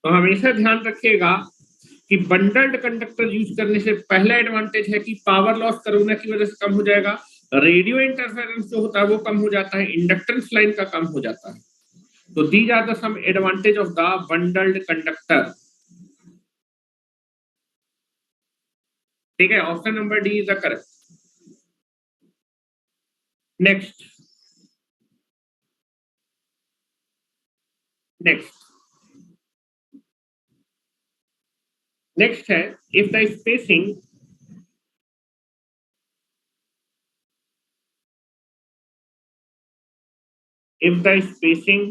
तो हमेशा ध्यान रखिएगा कि बंडल्ड कंडक्टर यूज करने से पहला एडवांटेज है कि पावर लॉस कोरोना की वजह से कम हो जाएगा, रेडियो इंटरफेरेंस जो होता है वो कम हो जाता है, इंडक्टेंस लाइन का कम हो जाता है। तो these are the some advantage of the bundled conductor. ठीक है, option number D is the correct. Next, next, next है, if the spacing, if the spacing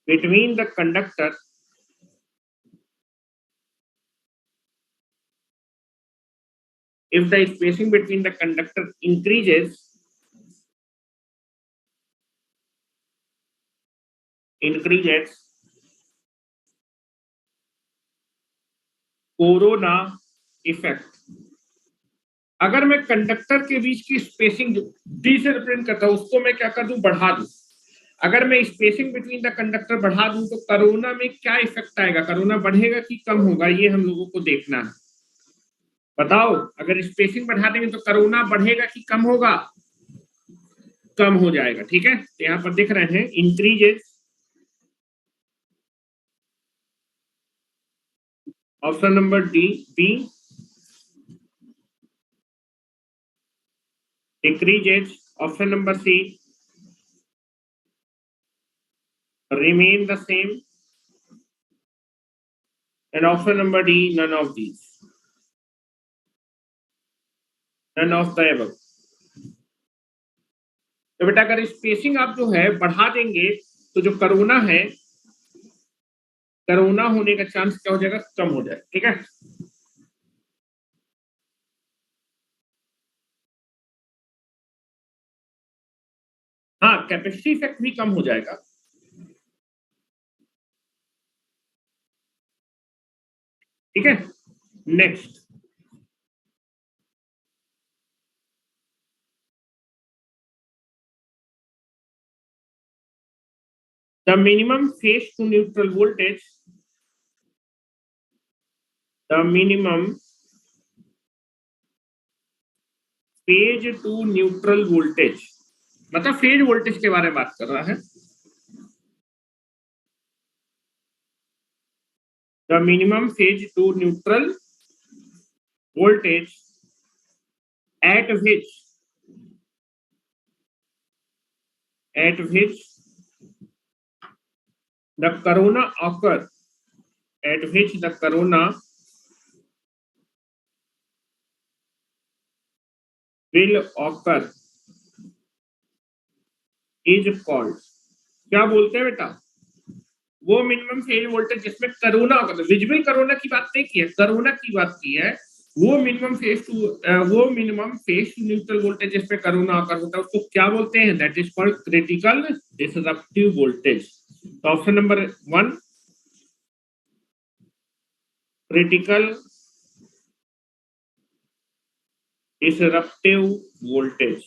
between the conductor if the spacing between the conductor increases corona effect. अगर मैं कंडक्टर के बीच की स्पेसिंग डी से रिप्रेजेंट करता हूं उसको मैं क्या कर दूं? बढ़ा दूं। अगर मैं स्पेसिंग बिटवीन द कंडक्टर बढ़ा दूं तो कोरोना में क्या इफेक्ट आएगा? कोरोना बढ़ेगा कि कम होगा? ये हम लोगों को देखना है। बताओ, अगर स्पेसिंग बढ़ा देंगे तो कोरोना बढ़ेगा कि कम होगा? कम हो जाएगा। ठीक है, तो यहां पर दिख रहे हैं increases, option number D, B, decreases, option number C, remain the same, and option number D, none of these, none of the above। तो बेटा अगर स्पेसिंग आप जो है बढ़ा देंगे तो जो कोरोना है, कोरोना होने का चांस क्या हो जाएगा? कम हो जाएगा। ठीक है, हाँ, कैपेसिटी इफेक्ट भी कम हो जाएगा। ठीक है, next, The minimum phase to neutral voltage, the minimum phase to neutral voltage, मतलब फेज वोल्टेज के बारे में बात कर रहा है. The minimum phase to neutral voltage at which the corona occur, at which the corona will occur is called. क्या बोलते हैं बेटा? वो मिनिमम फेज वोल्टेज जिसमें कोरोना होगा, विजिबल कोरोना की बात नहीं की है, कोरोना की बात की है. वो minimum phase to neutral voltage जिसमें कोरोना अकर होता है उसको क्या बोलते हैं? That is called critical disruptive voltage. तो option number 1 critical disruptive voltage,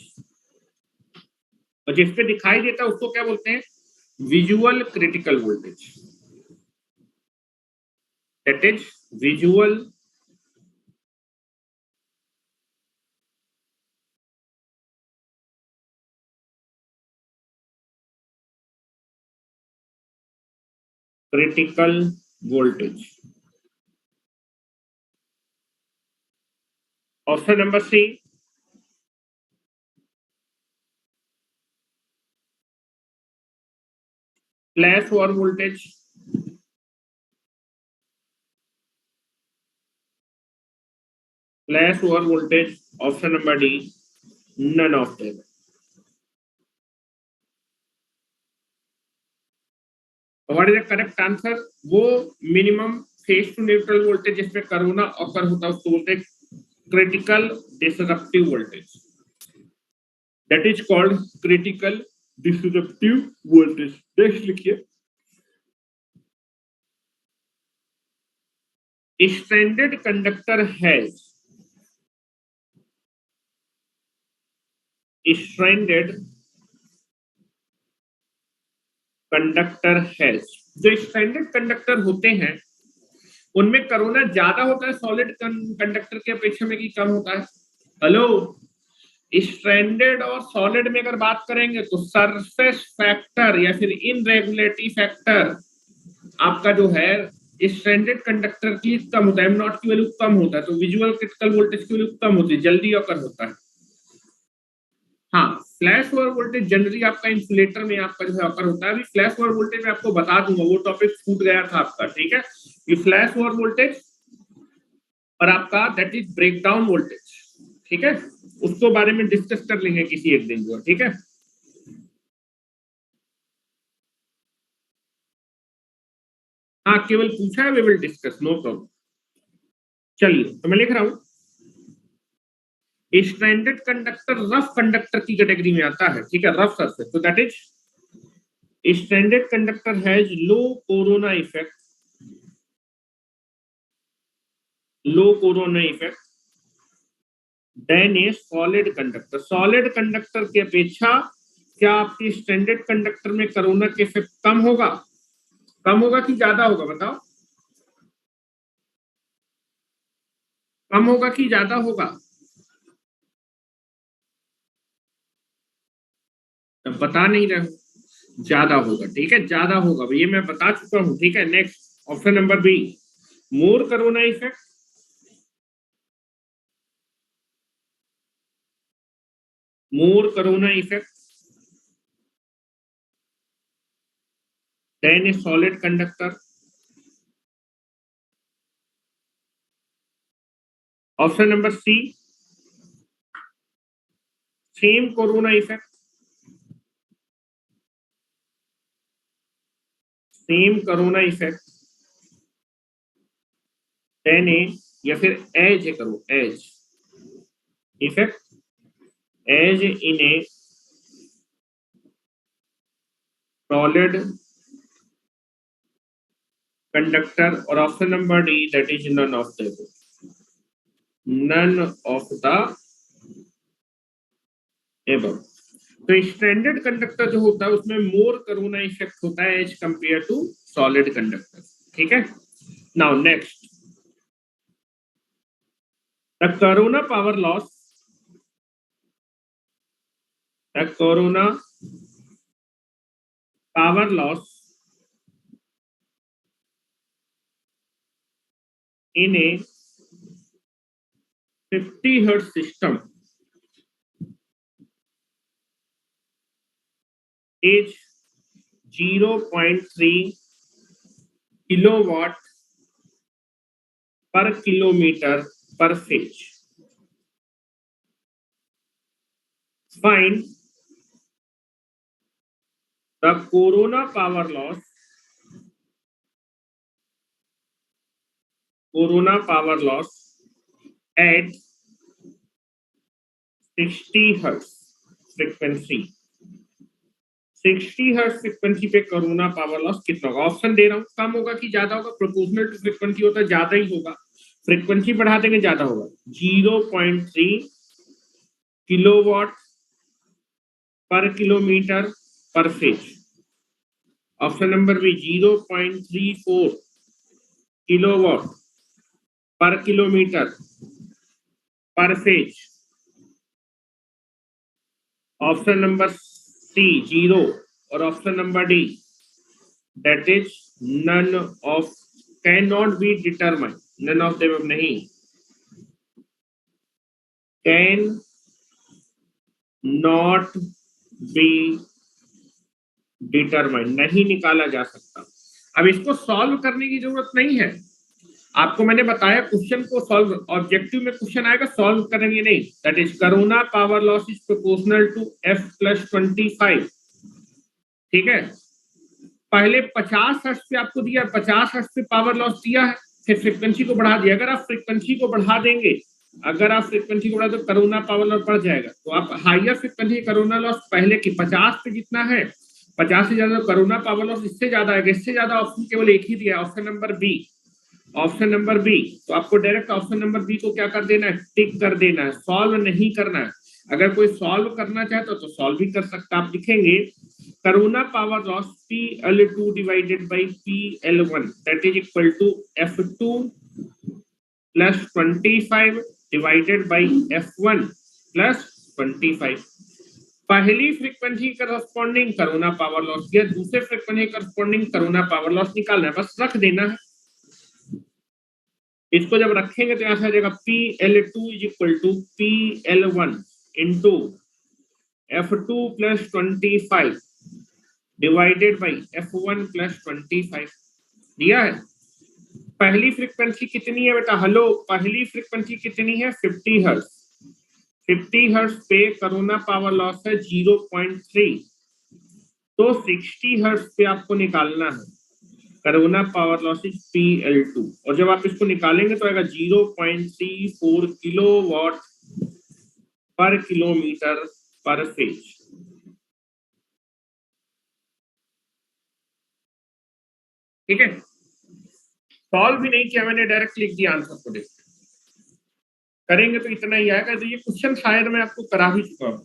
और जिसपे दिखाई देता है उसको क्या बोलते हैं? Visual critical voltage. That is visual critical voltage. Option number C flash over voltage. Flash over voltage. Option number D none of them. What is the correct answer? वो minimum phase to neutral voltage जिसमें कोरोना ऑकर होता है उसको बोलते हैं critical disruptive voltage. That is called critical disruptive voltage. Next लिखिए. Stranded conductor has, stranded conductor has, जो स्ट्रैंडेड कंडक्टर होते हैं उनमें कोरोना ज्यादा होता है सॉलिड कंडक्टर के अपेक्षा में कि कम होता है? हेलो, स्ट्रैंडेड और सॉलिड में अगर बात करेंगे तो सरफेस फैक्टर या फिर इनरेगुलेरिटी फैक्टर आपका जो है स्ट्रैंडेड कंडक्टर की कम होता है, एम नॉट की वैल्यू कम होता है, तो विजुअल क्रिटिकल वोल्टेज की वैल्यू कम होती है, जल्दी ऑकर होता है. हाँ, फ्लैश ओवर वोल्टेज जनरली आपका इंसुलेटर में आपका जो है ऑकर होता है. अभी फ्लैश ओवर वोल्टेज में आपको बता दूंगा, वो टॉपिक छूट गया था आपका. ठीक है, ये फ्लैश ओवर वोल्टेज और आपका दैट इज ब्रेकडाउन वोल्टेज. ठीक है, उसको बारे में डिस्कस कर लेंगे किसी एक दिन को. ठीक है, हाँ केवल पूछा है, we will discuss, no problem. चलिए, तो मैं लिख रहा हूं स्ट्रैंडेड कंडक्टर रफ कंडक्टर की कैटेगरी में आता है. ठीक है, रफ सरफेस. तो that is stranded conductor has low corona effect, low corona effect than a solid conductor. Solid conductor की अपेक्षा क्या आपकी स्टैंडर्ड कंडक्टर में कोरोना के इफेक्ट कम होगा? कम होगा कि ज्यादा होगा? बताओ, कम होगा कि ज्यादा होगा? तब बता नहीं रहे हो. ज्यादा होगा. ठीक है, ज्यादा होगा, ये मैं बता चुका हूं. ठीक है, next option number be more corona effect, more corona effect than a solid conductor. Option number C same corona effect, same corona effect than a, या फिर एज करो, as effect as in a solid conductor. और option number D that is none of the, none of the above. तो स्टैंडर्ड कंडक्टर जो होता है उसमें मोर कोरोना इफेक्ट होता है as compare to solid conductor. ठीक है, now next, the corona power loss, the corona power loss in a 50 hertz system is 0.3 kilowatt per kilometer per phase. Find the corona power loss at 60 hertz frequency. 60 hertz frequency पे कोरोना पावर लॉस कितना होगा? ऑप्शन दे रहा हूं, कम होगा कि ज्यादा होगा? प्रोपोर्शनल टू फ्रीक्वेंसी होता है, ज्यादा ही होगा। फ्रीक्वेंसी बढ़ा देंगे ज्यादा होगा। 0.3 kilowatt per kilometre per phase. Option number B 0.34 kilowatt per kilometre per phase. Option number C 0 और option number D that is none of, can not be determine, none of them नहीं, कैन नॉट बी डिटरमाइन, नहीं निकाला जा सकता। अब इसको सॉल्व करने की जरूरत नहीं है, आपको मैंने बताया क्वेश्चन को सॉल्व, ऑब्जेक्टिव में क्वेश्चन आएगा, सॉल्व करेंगे नहीं। That is corona power loss is proportional to F+25। ठीक है, पहले 50 हर्ट्ज पे आपको दिया, 50 हर्ट्ज पे पावर लॉस दिया है, फिर फ्रीक्वेंसी को बढ़ा दिया। अगर आप फ्रीक्वेंसी को बढ़ा देंगे, अगर आप फ्रीक्वेंसी को बढ़ा तो कोरोना पावर लॉस बढ़ जाएगा। तो आप हायर फ्रीक्वेंसी कोरोना लॉस पहले की 50 पे जितना है, 50 से ज्यादा कोरोना पावर लॉस इससे ज्यादा आएगा। इससे ज्यादा ऑप्शन केवल एक ही दिया, option number B, option number B. तो आपको डायरेक्ट ऑप्शन नंबर बी को क्या कर देना है? टिक कर देना है, सॉल्व नहीं करना है। अगर कोई सॉल्व करना चाहे तो सॉल्व भी कर सकता है। आप लिखेंगे corona power loss PL2 divided by PL1 that is equal to F2 plus 25 divided by F1 plus 25। पहली frequency corresponding corona power loss या दूसरे frequency corresponding corona power loss निकालना है, बस रख देना है। इसको जब रखेंगे तो यहां से आ जाएगा PL2 is equal to PL1 into F2 plus 25 divided by F1 plus 25। दिया है। पहली फ्रीक्वेंसी कितनी है बेटा? हेलो, पहली फ्रीक्वेंसी कितनी है? 50 हर्ट्ज। 50 हर्ट्ज पे कोरोना पावर लॉस है 0.3, तो 60 हर्ट्ज पे आपको निकालना है corona power loss is PL2, और जब आप इसको निकालेंगे तो आएगा 0.34 kilowatt per kilometre per phase. ठीक है, सॉल्व भी नहीं किया मैंने, डायरेक्ट लिख दिया आंसर को। देख करेंगे तो इतना ही आएगा। तो ये क्वेश्चन शायद मैं आपको करा भी चुका हूं,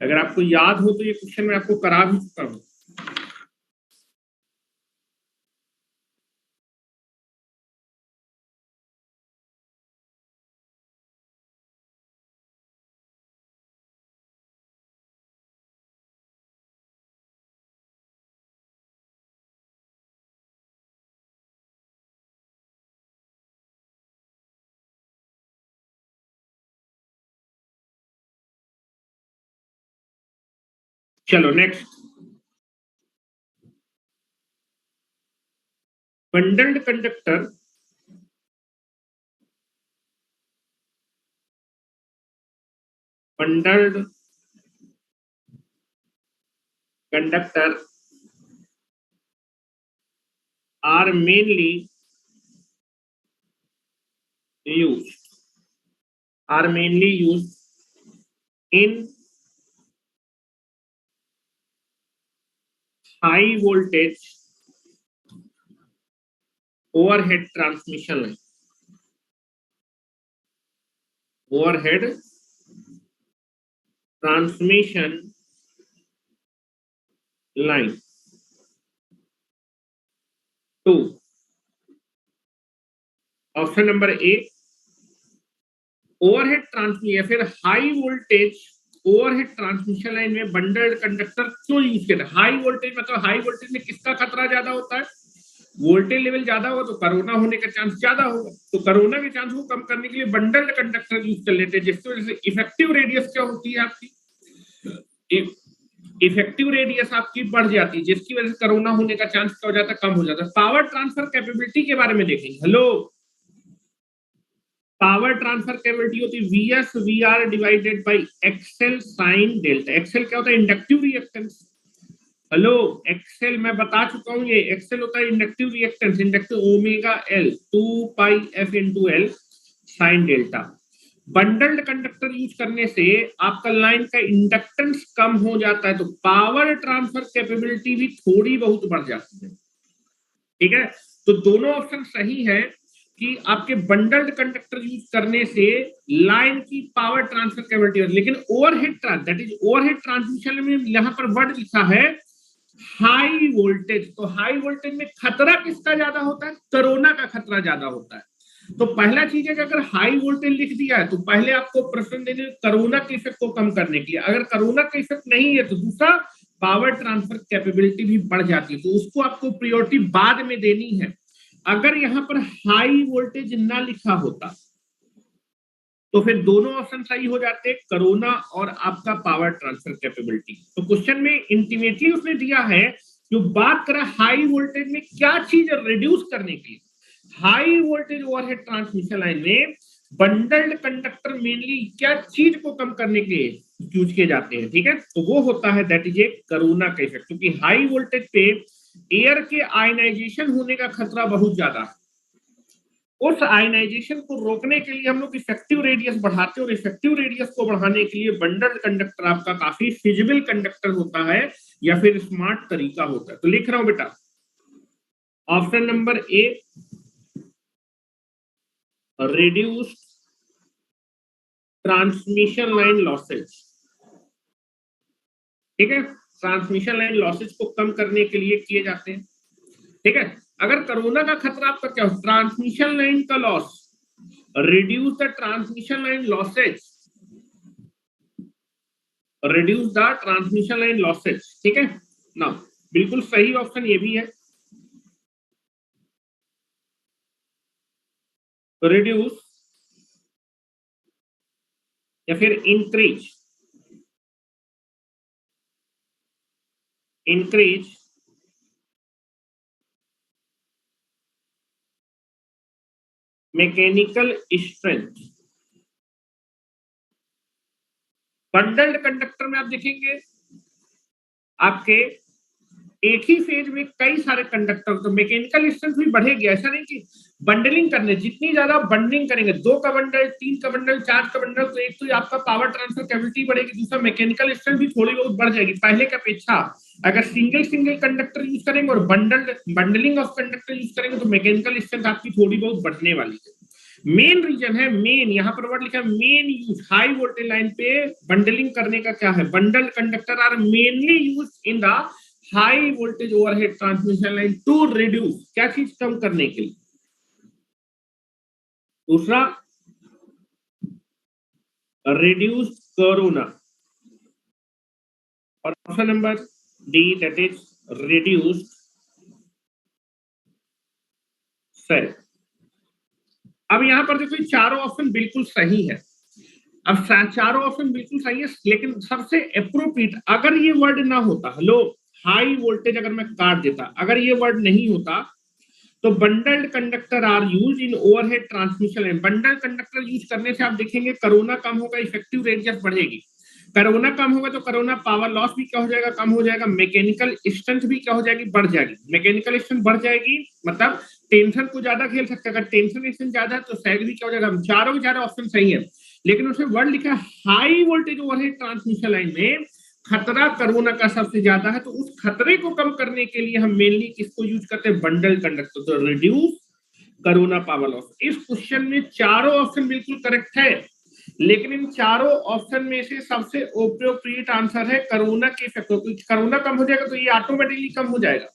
अगर आपको याद हो तो ये क्वेश्चन मैं आपको करा भी चुका हूं। चलो next, bundled conductor bundled conductor are mainly used in high voltage overhead transmission line. Overhead transmission line. 2 option number A, overhead transmission या फिर high voltage overhead transmission line में बंडल्ड कंडक्टर क्यों यूज करते हैं? हाई वोल्टेज मतलब हाई वोल्टेज में किसका खतरा ज्यादा होता है? वोल्टेज लेवल ज्यादा होगा तो कोरोना होने का चांस ज्यादा होगा, तो कोरोना के चांस को कम करने के लिए बंडल्ड कंडक्टर यूज कर लेते हैं, जिसकी वजह से इफेक्टिव रेडियस क्या होती है आपकी? इफेक्टिव रेडियस आपकी बढ़ जाती है, जिसकी वजह से कोरोना होने का चांस क्या हो जाता है? कम हो जाता है। पावर ट्रांसफर कैपेबिलिटी के बारे में देखेंगे। हेलो, पावर ट्रांसफर कैपेबिलिटी होती है VS VR divided by XL sine delta. XL क्या होता है? Inductive reactance. हेलो, एक्सएल मैं बता चुका हूं, ये एक्सएल होता है inductive reactance, inductive omega L 2 pi F into L sine delta. Bundled conductor use करने से आपका लाइन का इंडक्टेंस कम हो जाता है, तो पावर ट्रांसफर कैपेबिलिटी भी थोड़ी बहुत बढ़ जाती है। ठीक है, तो दोनों ऑप्शन सही है कि आपके बंडल्ड कंडक्टर यूज करने से लाइन की पावर ट्रांसफर कैपेबिलिटी, लेकिन overhead that is overhead transmission में यहां पर वर्ड लिखा है हाई वोल्टेज, तो हाई वोल्टेज में खतरा किसका ज्यादा होता है? कोरोना का खतरा ज्यादा होता है। तो पहला चीज है कि अगर हाई वोल्टेज लिख दिया है तो पहले आपको प्रेफरेंस देने कोरोना के इफेक्ट को कम करने के लिए, अगर कोरोना का इफेक्ट नहीं है तो दूसरा पावर ट्रांसफर कैपेबिलिटी भी बढ़ जाती है, तो उसको आपको प्रायोरिटी बाद में देनी है। अगर यहां पर हाई वोल्टेज ना लिखा होता तो फिर दोनों ऑप्शन सही हो जाते, कोरोना और आपका पावर ट्रांसफर कैपेबिलिटी। तो क्वेश्चन में इंटीमेटली उसने दिया है, जो बात करा हाई वोल्टेज में क्या चीज रिड्यूस करने की, high voltage overhead transmission line में बंडल्ड कंडक्टर मेनली क्या चीज को कम करने के लिए यूज किए जाते हैं? ठीक है, तो वो होता है दैट इज ए कोरोना का इफेक्ट, क्योंकि हाई वोल्टेज पे एयर के आयनाइजेशन होने का खतरा बहुत ज्यादा है। उस आयनाइजेशन को रोकने के लिए हम लोग इफेक्टिव रेडियस बढ़ाते हैं, और इफेक्टिव रेडियस को बढ़ाने के लिए बंडल्ड कंडक्टर आपका काफी फिजिबल कंडक्टर होता है या फिर स्मार्ट तरीका होता है। तो लिख रहा हूं बेटा, ऑप्शन नंबर ए, रिड्यूस्ड ट्रांसमिशन लाइन लॉसेज। ठीक है, ट्रांसमिशन लाइन लॉसेज को कम करने के लिए किए जाते हैं। ठीक है, अगर कोरोना का खतरा आपका क्या हो, ट्रांसमिशन लाइन का loss, reduce the transmission line losses, reduce the transmission line losses. ठीक है ना, बिल्कुल सही ऑप्शन ये भी है, रिड्यूस या फिर increase mechanical strength. Bundled conductor में आप देखेंगे आपके एक ही फेज में कई सारे कंडक्टर, तो मैकेनिकल स्ट्रेंथ भी बढ़ेगी। ऐसा नहीं कि बंडलिंग करने, जितनी ज्यादा बंडलिंग करेंगे, 2 का बंडल, 3 का बंडल, 4 का बंडल, तो एक तो आपका पावर ट्रांसफर कैपेबिलिटी बढ़ेगी, दूसरा मैकेनिकल स्ट्रेंथ भी थोड़ी बहुत बढ़ जाएगी पहले की अपेक्षा। अगर सिंगल कंडक्टर यूज करेंगे और बंडलिंग ऑफ कंडक्टर यूज करेंगे तो मैकेनिकल स्ट्रेंथ आपकी थोड़ी बहुत बढ़ने वाली है। मेन रीजन है, मेन यहां पर वर्ड लिखा है main use, high voltage line पे बंडलिंग करने का क्या है, bundle conductor are mainly use in the high voltage overhead transmission line to reduce, क्या चीज कम करने के लिए, दूसरा रिड्यूस कोरोना, और option number D that is reduce cell. अब यहां पर देखो चारों ऑप्शन बिल्कुल सही है, अब चारों ऑप्शन बिल्कुल सही है, लेकिन सबसे अप्रोप्रिएट अगर ये वर्ड ना होता, हेलो हाई वोल्टेज अगर मैं काट देता, अगर ये वर्ड नहीं होता तो bundled conductor are use in overhead transmission line. Bundle conductor use करने से आप देखेंगे कोरोना कम होगा, इफेक्टिव रेडियस बढ़ेगी, कोरोना कम होगा तो कोरोना पावर लॉस भी क्या हो जाएगा, कम हो जाएगा, मैकेनिकल स्ट्रेंथ भी क्या हो जाएगी, बढ़ जाएगी। मैकेनिकल स्ट्रेंथ बढ़ जाएगी मतलब टेंशन को ज्यादा खेल सकते हैं, अगर टेंशन ज्यादा है तो सैग भी क्या हो जाएगा। चारों के चारों ऑप्शन सही है, लेकिन उसमें वर्ड लिखा है high voltage overhead transmission line में खतरा कोरोना का सबसे ज्यादा है, तो उस खतरे को कम करने के लिए हम मेनली किसको यूज करते हैं, बंडल कंडक्टर, तो रिड्यूस कोरोना पावर लॉस। इस क्वेश्चन में चारों ऑप्शन बिल्कुल करेक्ट है, लेकिन इन चारों ऑप्शन में से सबसे अप्रोप्रिएट आंसर है कोरोना के इफेक्ट। क्योंकि कोरोना कम हो जाएगा तो ये ऑटोमेटिकली कम हो जाएगा।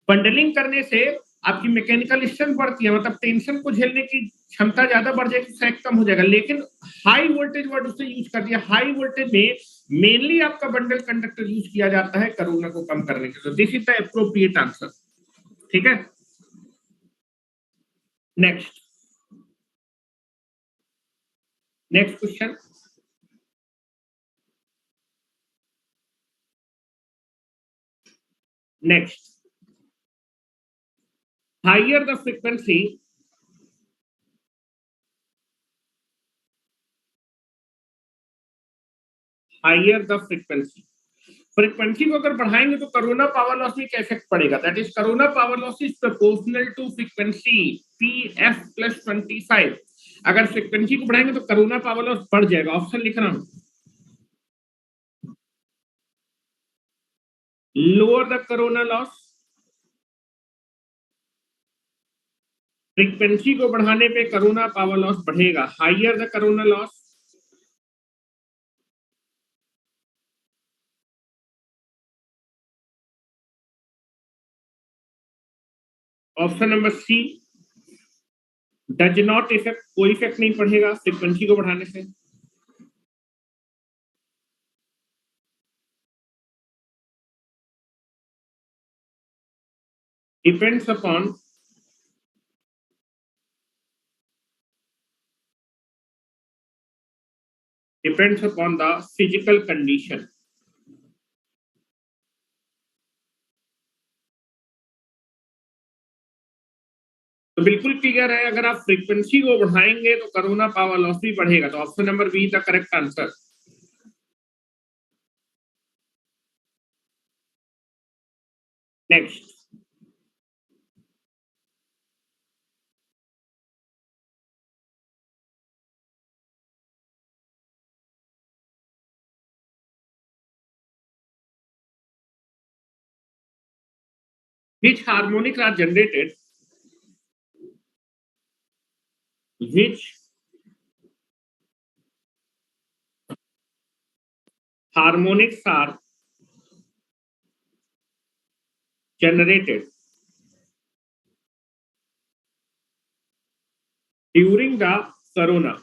बंडलिंग करने से आपकी मैकेनिकल स्ट्रेंथ बढ़ती है, मतलब टेंशन को झेलने की क्षमता ज्यादा बढ़ जाएगी, सैक कम हो जाएगा। लेकिन हाई वोल्टेज वर्ड उसने यूज कर दिया। हाई वोल्टेज में मेनली आपका बंडल कंडक्टर यूज किया जाता है कोरोना को कम करने के लिए। This is the appropriate answer. ठीक है, next question. Next, higher the frequency, higher the frequency, frequency को अगर बढ़ाएंगे तो कोरोना पावर लॉस में क्या इफेक्ट पड़ेगा? That is corona power loss is proportional to frequency PF plus 25। अगर फ्रीक्वेंसी को बढ़ाएंगे तो कोरोना पावर लॉस बढ़ जाएगा। ऑप्शन लिख रहा हूं, lower the corona loss, frequency को बढ़ाने पे कोरोना पावर लॉस बढ़ेगा। Higher the corona loss, option number C does not effect, कोई इफेक्ट नहीं पड़ेगा फ्रीक्वेंसी को बढ़ाने से। Depends upon, depends upon the physical condition. तो बिल्कुल क्लियर है, अगर आप फ्रीक्वेंसी को बढ़ाएंगे तो कोरोना पावर लॉस भी बढ़ेगा। तो option number be the correct answer. Next, which harmonics are generated, which harmonics are generated during the corona,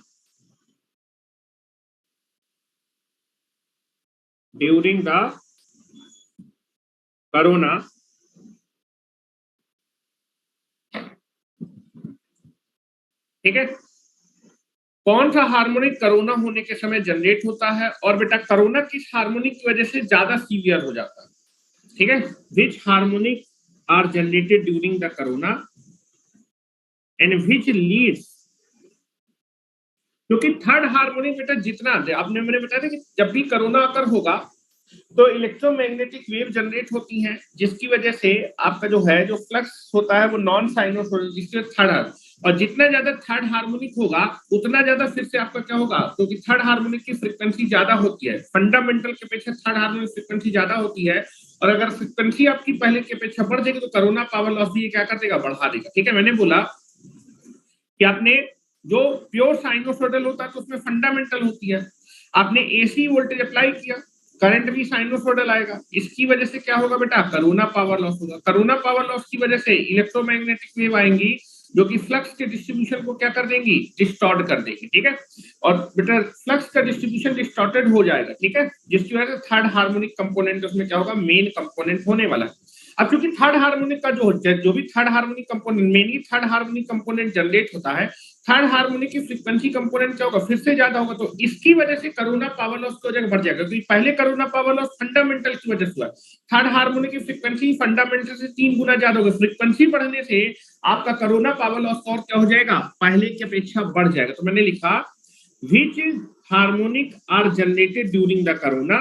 during the corona, ठीक है। कौन सा हार्मोनिक कोरोना होने के समय जनरेट होता है, और बेटा कोरोना किस हार्मोनिक की वजह से ज्यादा सीवियर हो जाता है? ठीक है, which harmonic are generated during the corona and which leads, क्योंकि थर्ड हार्मोनिक बेटा जितना आपने मैंने बताया था कि जब भी कोरोना अगर होगा तो इलेक्ट्रोमैग्नेटिक वेव जनरेट होती हैं, जिसकी वजह से आपका जो है जो फ्लक्स होता है वो नॉन साइनोसोइडल, जिससे थर्ड, और जितना ज्यादा थर्ड हार्मोनिक होगा उतना ज्यादा फिर से आपका क्या होगा, क्योंकि थर्ड हार्मोनिक की फ्रीक्वेंसी ज्यादा होती है, फंडामेंटल के अपेक्षा थर्ड हार्मोनिक फ्रीक्वेंसी ज्यादा होती है। और अगर फ्रीक्वेंसी आपकी पहले की अपेक्षा बढ़ जाएगी तो कोरोना पावर लॉस भी क्या कर देगा, बढ़ा देगा। ठीक है, मैंने बोला कि आपने जो प्योर साइनोसोइडल होता है तो उसमें फंडामेंटल होती है, आपने एसी वोल्टेज अप्लाई किया, करंट भी साइनोसोइडल आएगा, इसकी वजह से क्या होगा बेटा, कोरोना पावर लॉस होगा। कोरोना पावर लॉस की वजह से इलेक्ट्रोमैग्नेटिक वेव आएंगी जो कि फ्लक्स के डिस्ट्रीब्यूशन को क्या कर देंगी, डिस्टॉर्ट कर देंगी। ठीक है, और बेटा फ्लक्स का डिस्ट्रीब्यूशन डिस्टॉर्टेड हो जाएगा। ठीक है, जिसकी वजह से थर्ड हार्मोनिक कंपोनेंट उसमें क्या होगा, मेन कंपोनेंट होने वाला है। अब क्योंकि थर्ड हार्मोनिक का जो भी third harmonic component, mainly third harmonic component generate होता है, थर्ड हार्मोनिक की फ्रीक्वेंसी कंपोनेंट क्या होगा, फिर से ज्यादा होगा, तो इसकी वजह से कोरोना पावर लॉस की वजह बढ़ जाएगा। क्योंकि पहले कोरोना पावर लॉस फंडामेंटल की वजह से हुआ, थर्ड हार्मोनिक की फ्रीक्वेंसी फंडामेंटल से 3 गुना ज्यादा होगी, फ्रीक्वेंसी बढ़ने से आपका कोरोना पावर लॉस और क्या हो जाएगा, पहले की अपेक्षा बढ़ जाएगा। तो मैंने लिखा which harmonic are generated during the corona,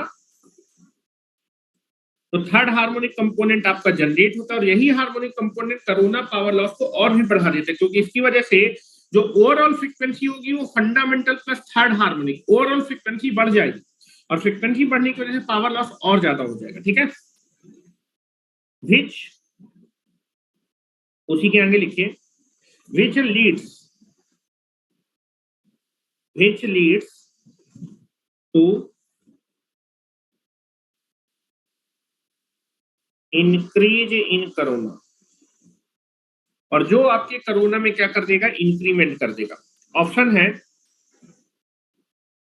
तो थर्ड हार्मोनिक कंपोनेंट आपका जनरेट होता है, और यही harmonic component corona power loss को और भी बढ़ा देते हैं, क्योंकि इसकी वजह से जो ओवरऑल फ्रीक्वेंसी होगी वो fundamental plus third harmonic overall frequency बढ़ जाएगी, और फ्रीक्वेंसी बढ़ने की वजह से पावर लॉस और ज्यादा हो जाएगा। ठीक है, विच, उसी के आगे लिखिए, which leads which leads to increase in corona, और जो आपके कोरोना में क्या कर देगा, इंक्रीमेंट कर देगा। ऑप्शन है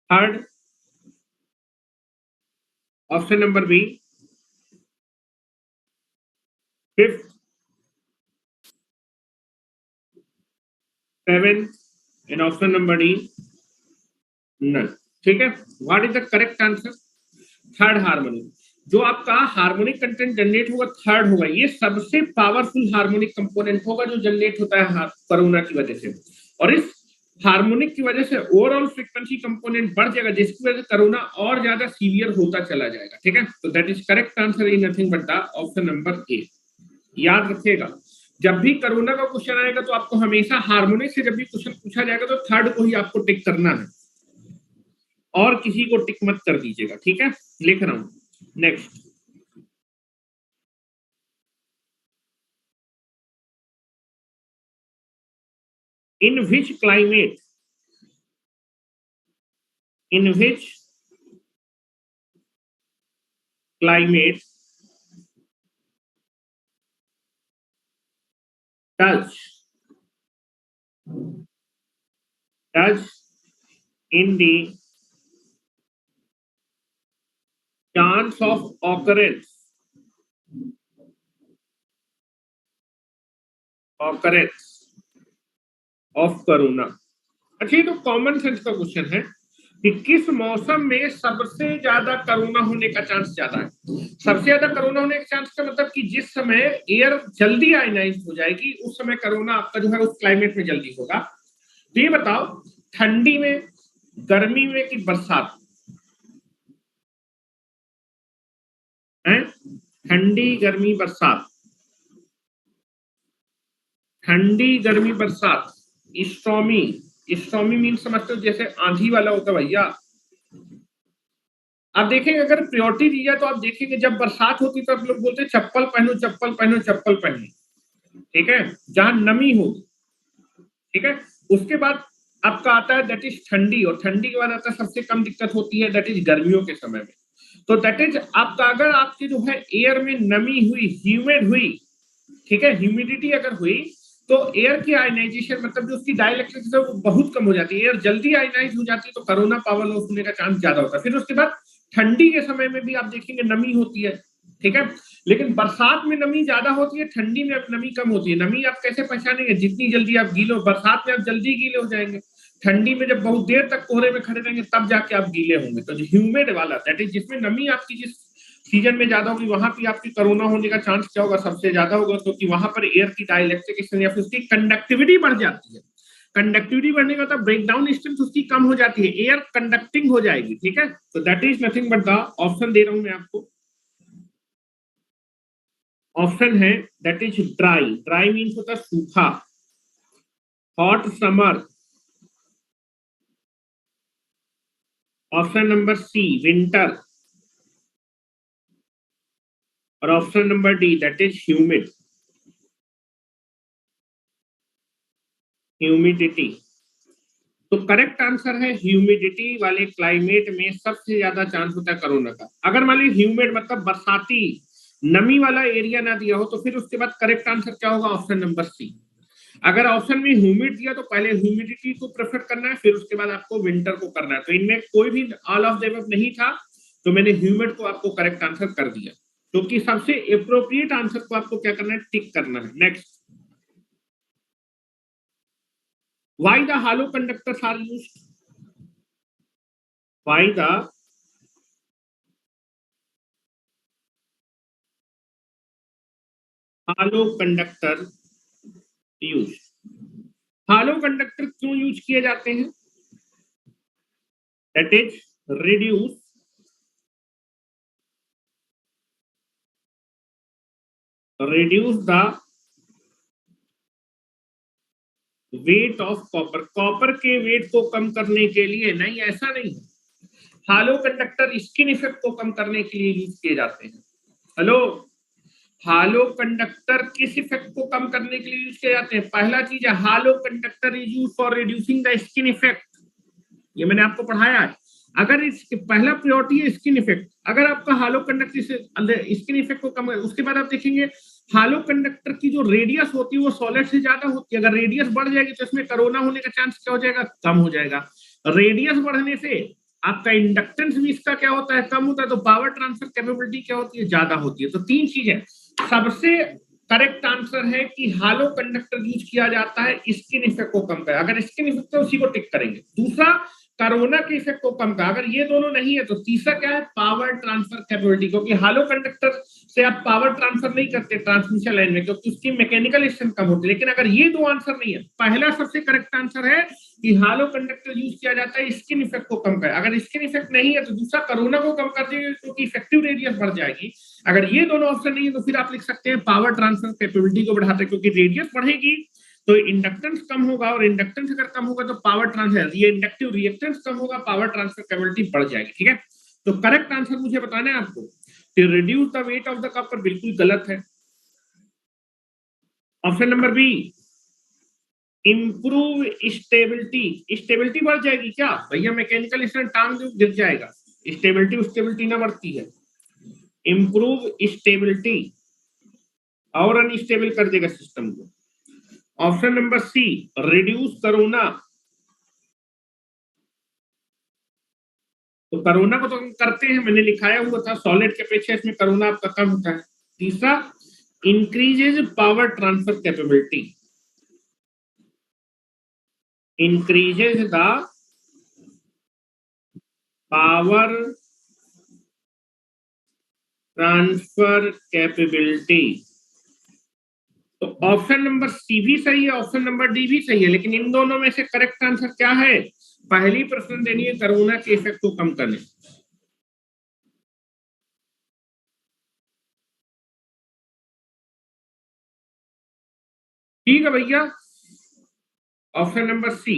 third, option number B, fifth, seventh and option number D none. ठीक है, what is the correct answer? Third harmonic. जो आपका हार्मोनिक कंटेंट जनरेट होगा थर्ड होगा, ये सबसे पावरफुल हार्मोनिक कंपोनेंट होगा जो जनरेट होता है कोरोना की वजह से, और इस हार्मोनिक की वजह से ओवरऑल फ्रीक्वेंसी कंपोनेंट बढ़ जाएगा, जिसकी वजह से कोरोना और ज्यादा सीवियर होता चला जाएगा। ठीक है, तो that is correct answer is nothing but the option number ए। याद रखिएगा, जब भी कोरोना का क्वेश्चन आएगा तो आपको हमेशा हार्मोनिक से जब भी क्वेश्चन पूछा जाएगा तो थर्ड को ही आपको टिक करना है, और किसी को टिक मत कर दीजिएगा। ठीक है, लिख रहा हूं। Next, in which climate does in the chance of occurrence of corona। अच्छा, ये तो कॉमन सेंस का क्वेश्चन है कि किस मौसम में सबसे ज्यादा कोरोना होने का चांस ज्यादा है। सबसे ज्यादा कोरोना होने का चांस का मतलब कि जिस समय एयर जल्दी आयनाइज हो जाएगी उस समय कोरोना आपका जो है उस क्लाइमेट में जल्दी होगा। तो ये बताओ, ठंडी में, गर्मी में कि बरसात है? ठंडी गर्मी बरसात, ठंडी गर्मी बरसात, स्टॉर्मी। स्टॉर्मी मीन समझते हो, जैसे आंधी वाला होता है भैया। आप देखेंगे अगर प्रियोरिटी दी जाए तो आप देखेंगे जब बरसात होती तो आप लोग बोलते हैं चप्पल पहनो, चप्पल पहनो, चप्पल पहनो। ठीक है, जहां नमी होगी। ठीक है, उसके बाद आपका आता है दैट इज ठंडी, और ठंडी के बाद आता है सबसे कम दिक्कत होती है दैट इज गर्मियों के समय में। तो दैट इज आपका अगर आपकी जो है एयर में नमी हुई, ह्यूमिड हुई, ठीक है, ह्यूमिडिटी अगर हुई तो एयर की आयनाइजेशन मतलब जो उसकी डाइलेक्ट्रिसिटी वो बहुत कम हो जाती है, एयर जल्दी आयनाइज हो जाती है तो कोरोना पावर लॉस होने का चांस ज्यादा होता है। फिर उसके बाद ठंडी के समय में भी आप देखेंगे नमी होती है। ठीक है, लेकिन बरसात में नमी ज्यादा होती है, ठंडी में नमी कम होती है। नमी आप कैसे पहचानेंगे? जितनी जल्दी आप गीले हो, बरसात में आप जल्दी गीले हो जाएंगे, ठंडी में जब बहुत देर तक कोहरे में खड़े रहेंगे तब जाके आप गीले होंगे। तो ह्यूमिड वाला दैट इज जिसमें नमी आपकी जिस सीजन में ज्यादा होगी वहां पे आपकी कोरोना होने का चांस क्या होगा, सबसे ज्यादा होगा, क्योंकि वहां पर एयर की डाइलेक्ट्रिक या फिर उसकी कंडक्टिविटी बढ़ जाती है। कंडक्टिविटी बढ़ने का मतलब ब्रेकडाउन स्ट्रेंथ उसकी कम हो जाती है, एयर कंडक्टिंग हो जाएगी। ठीक है, तो that is nothing but the option दे रहा हूं मैं आपको। ऑप्शन है that is dry. Dry means होता है सूखा। Hot summer, option number C winter, और option number D that is humid, humidity. तो करेक्ट आंसर है ह्यूमिडिटी वाले क्लाइमेट में सबसे ज्यादा चांस होता है कोरोना का। अगर मान लीजिए ह्यूमिड मतलब बरसाती नमी वाला एरिया ना दिया हो तो फिर उसके बाद करेक्ट आंसर क्या होगा? Option number C. अगर ऑप्शन में ह्यूमिड दिया तो पहले ह्यूमिडिटी को प्रेफर करना है, फिर उसके बाद आपको विंटर को करना है। तो इनमें कोई भी ऑल ऑफ द अबव नहीं था, तो मैंने ह्यूमिड को आपको करेक्ट आंसर कर दिया, क्योंकि सबसे एप्रोप्रिएट आंसर को आपको क्या करना है? टिक करना है। Next, why the hollow conductors are used? Why the hollow conductor used? hollow conductor क्यों यूज किए जाते हैं? That is reduce the weight of copper. Copper के वेट को कम करने के लिए नहीं, ऐसा नहीं है। हालो कंडक्टर स्किन इफेक्ट को कम करने के लिए यूज किए जाते हैं। हेलो, हालो कंडक्टर किस इफेक्ट को कम करने के लिए यूज किए जाते हैं? पहला चीज है hollow conductor is use for reducing the skin effect. ये मैंने आपको पढ़ाया है। अगर इसके पहला प्रायोरिटी है स्किन इफेक्ट, अगर आपका हालो कंडक्टर से स्किन इफेक्ट को कम, उसके बाद आप देखेंगे हालो कंडक्टर की जो रेडियस होती है वो सॉलिड से ज्यादा होती है। अगर रेडियस बढ़ जाएगी तो इसमें कोरोना होने का चांस क्या हो जाएगा, कम हो जाएगा। रेडियस बढ़ने से आपका इंडक्टेंस भी इसका क्या होता है, कम होता है, तो पावर ट्रांसफर कैपेबिलिटी क्या होती है, ज्यादा होती है। तो तीन चीजें, सबसे करेक्ट आंसर है कि हालो कंडक्टर यूज किया जाता है स्किन इफेक्ट को कम कर, अगर स्किन इफेक्ट है उसी को टिक करेंगे। दूसरा कोरोना के इफेक्ट को कम कर, अगर ये दोनों नहीं है तो तीसरा क्या है, पावर ट्रांसफर कैपेबिलिटी, क्योंकि हालो कंडक्टर से आप पावर ट्रांसफर नहीं करते ट्रांसमिशन लाइन में, क्योंकि उसकी मैकेनिकल स्ट्रेंथ कम होती है। लेकिन अगर ये दो आंसर नहीं है, पहला सबसे करेक्ट आंसर है कि हालो कंडक्टर यूज किया जाता है स्किन इफेक्ट को कम कर। अगर स्किन इफेक्ट नहीं है तो दूसरा कोरोना को कम कर देंगे, क्योंकि इफेक्टिव रेडियस बढ़ जाएगी। अगर ये दोनों ऑप्शन नहीं है तो फिर आप लिख सकते हैं पावर ट्रांसफर कैपेबिलिटी को बढ़ाते हैं, क्योंकि रेडियस बढ़ेगी तो इंडक्टेंस कम होगा, और इंडक्टेंस अगर कम होगा तो पावर ट्रांसफर, ये इंडक्टिव रिएक्टेंस कम होगा, पावर ट्रांसफर कैपेबिलिटी बढ़ जाएगी। ठीक है, तो करेक्ट आंसर मुझे बताना है आपको। तो reduce the weight of the cup पर बिल्कुल गलत है। Option number B, improve stability, stability बढ़ जाएगी क्या भैया, मैकेनिकल स्ट्रेंथ टांग गिर जाएगा, स्टेबिलिटी ना बढ़ती है। इंप्रूव स्टेबिलिटी और अनस्टेबल कर देगा सिस्टम को। Option number C, reduce corona, तो कोरोना को तो हम करते हैं, मैंने लिखाया हुआ था, सॉलिड के अपेक्षा इसमें कोरोना आपका कम होता है। तीसरा, increases power transfer capability, increases the power transfer capability. तो ऑप्शन नंबर सी भी सही है, ऑप्शन नंबर डी भी सही है, लेकिन इन दोनों में से करेक्ट आंसर क्या है, पहली प्रश्न देनी है कोरोना के इफेक्ट को कम करने। ठीक है भैया, ऑप्शन नंबर सी।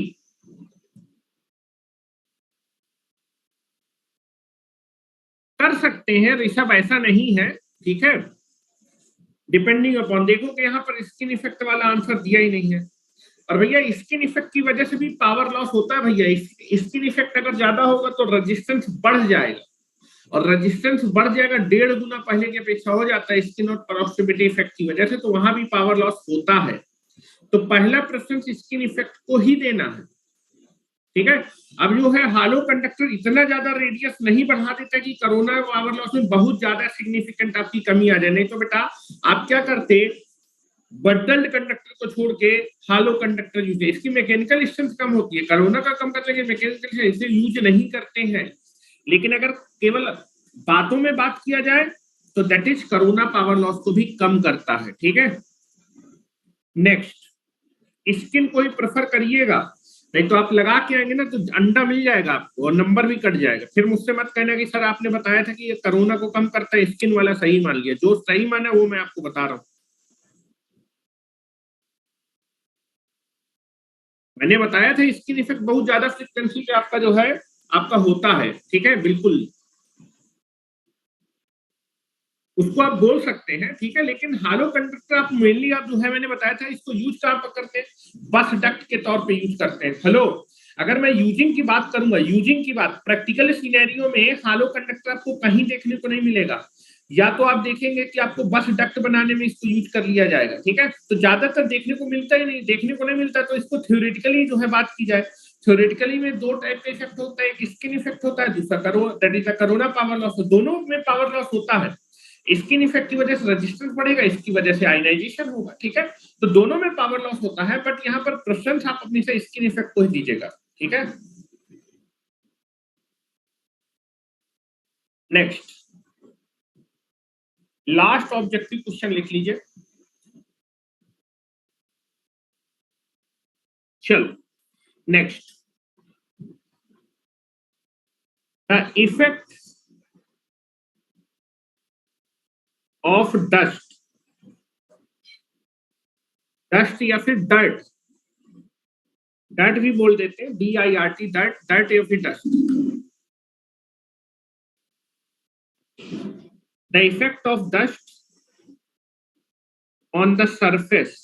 कर सकते हैं ऋषभ, ऐसा नहीं है, ठीक है, डिपेंडिंग अपॉन, देखो कि यहाँ पर स्किन इफेक्ट वाला आंसर दिया ही नहीं है। और भैया स्किन इफेक्ट की वजह से भी पावर लॉस होता है भैया, स्किन इफेक्ट अगर ज्यादा होगा तो रेजिस्टेंस बढ़ जाएगा, और रेजिस्टेंस बढ़ जाएगा 1.5 गुना पहले की अपेक्षा हो जाता है स्किन और प्रॉक्सिमिटी इफेक्ट की वजह से, तो वहां भी पावर लॉस होता है। तो पहला प्रेफरेंस स्किन इफेक्ट को ही देना है। ठीक है, अब जो है हालो कंडक्टर इतना ज्यादा रेडियस नहीं बढ़ा देता कि कोरोना पावर लॉस में बहुत ज्यादा सिग्निफिकेंट आपकी कमी आ जाए। नहीं तो बेटा आप क्या करते, बंडल्ड कंडक्टर को छोड़ के हालो कंडक्टर यूज है, इसकी मैकेनिकल स्ट्रेंथ कम होती है, कोरोना का कम करने के मैकेनिकल इसे यूज नहीं करते हैं। लेकिन अगर केवल बातों में बात किया जाए तो that is corona power loss को भी कम करता है। ठीक है, नेक्स्ट, स्किन को ही प्रेफर करिएगा, नहीं तो आप लगा के आएंगे ना तो अंडा मिल जाएगा आपको और नंबर भी कट जाएगा। फिर मुझसे मत कहना कि सर आपने बताया था कि ये कोरोना को कम करता है, स्किन वाला सही मान लिया। जो सही माना वो मैं आपको बता रहा हूं, मैंने बताया था स्किन इफेक्ट बहुत ज्यादा फ्रिक्वेंसी पे आपका जो है आपका होता है। ठीक है, बिल्कुल उसको आप बोल सकते हैं। ठीक है, लेकिन हालो कंडक्टर आप मेनली आप जो है मैंने बताया था इसको यूज कहां पर करते हैं, बस डक्ट के तौर पे यूज करते हैं। हेलो, अगर मैं यूजिंग की बात करूंगा, यूजिंग की बात, प्रैक्टिकल सिनेरियो में हालो कंडक्टर आपको कहीं देखने को नहीं मिलेगा। या तो आप देखेंगे कि आपको बस डक्ट बनाने में इसको यूज कर लिया जाएगा। ठीक है, तो ज्यादातर देखने को मिलता ही नहीं, देखने को नहीं मिलता, तो इसको थ्योरेटिकली जो है बात की जाए, थ्योरेटिकली में दो टाइप का इफेक्ट होता है, एक स्किन इफेक्ट होता है, दूसरा that is corona power loss. दोनों में पावर लॉस होता है, स्किन इफेक्ट की वजह से रेजिस्टेंस बढ़ेगा, इसकी वजह से आयनाइजेशन होगा। ठीक है, तो दोनों में पावर लॉस होता है, बट यहाँ पर प्रेफरेंस आप अपनी से स्किन इफेक्ट को ही दीजिएगा। ठीक है, नेक्स्ट, लास्ट ऑब्जेक्टिव क्वेश्चन लिख लीजिए। चलो next, the effect of dust, dust या फिर डर्ट, डर्ट भी बोल देते हैं, DIRT, डर्ट, डर्ट या फिर dust, the effect of dust on the surface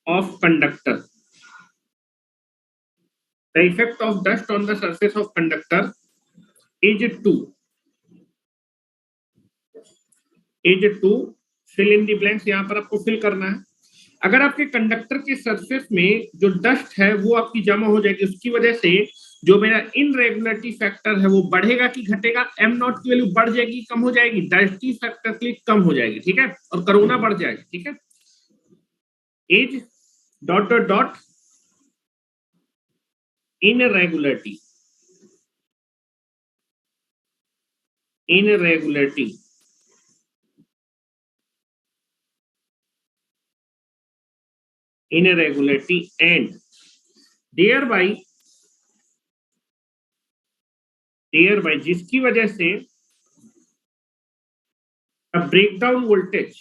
of conductor, The effect of dust on the surface of conductor is to fill in the blanks। यहाँ पर आपको फिल करना है। अगर आपके कंडक्टर के सरफेस में जो डस्ट है वो आपकी जमा हो जाएगी, उसकी वजह से जो मेरा इनरेगुलरिटी फैक्टर है वो बढ़ेगा कि घटेगा, एम नॉट की वैल्यू बढ़ जाएगी कम हो जाएगी, डस्टी फैक्टर की कम हो जाएगी, ठीक है, और कोरोना बढ़ जाएगा, ठीक है। As dot dot dot irregularity and thereby जिसकी वजह से ब्रेकडाउन वोल्टेज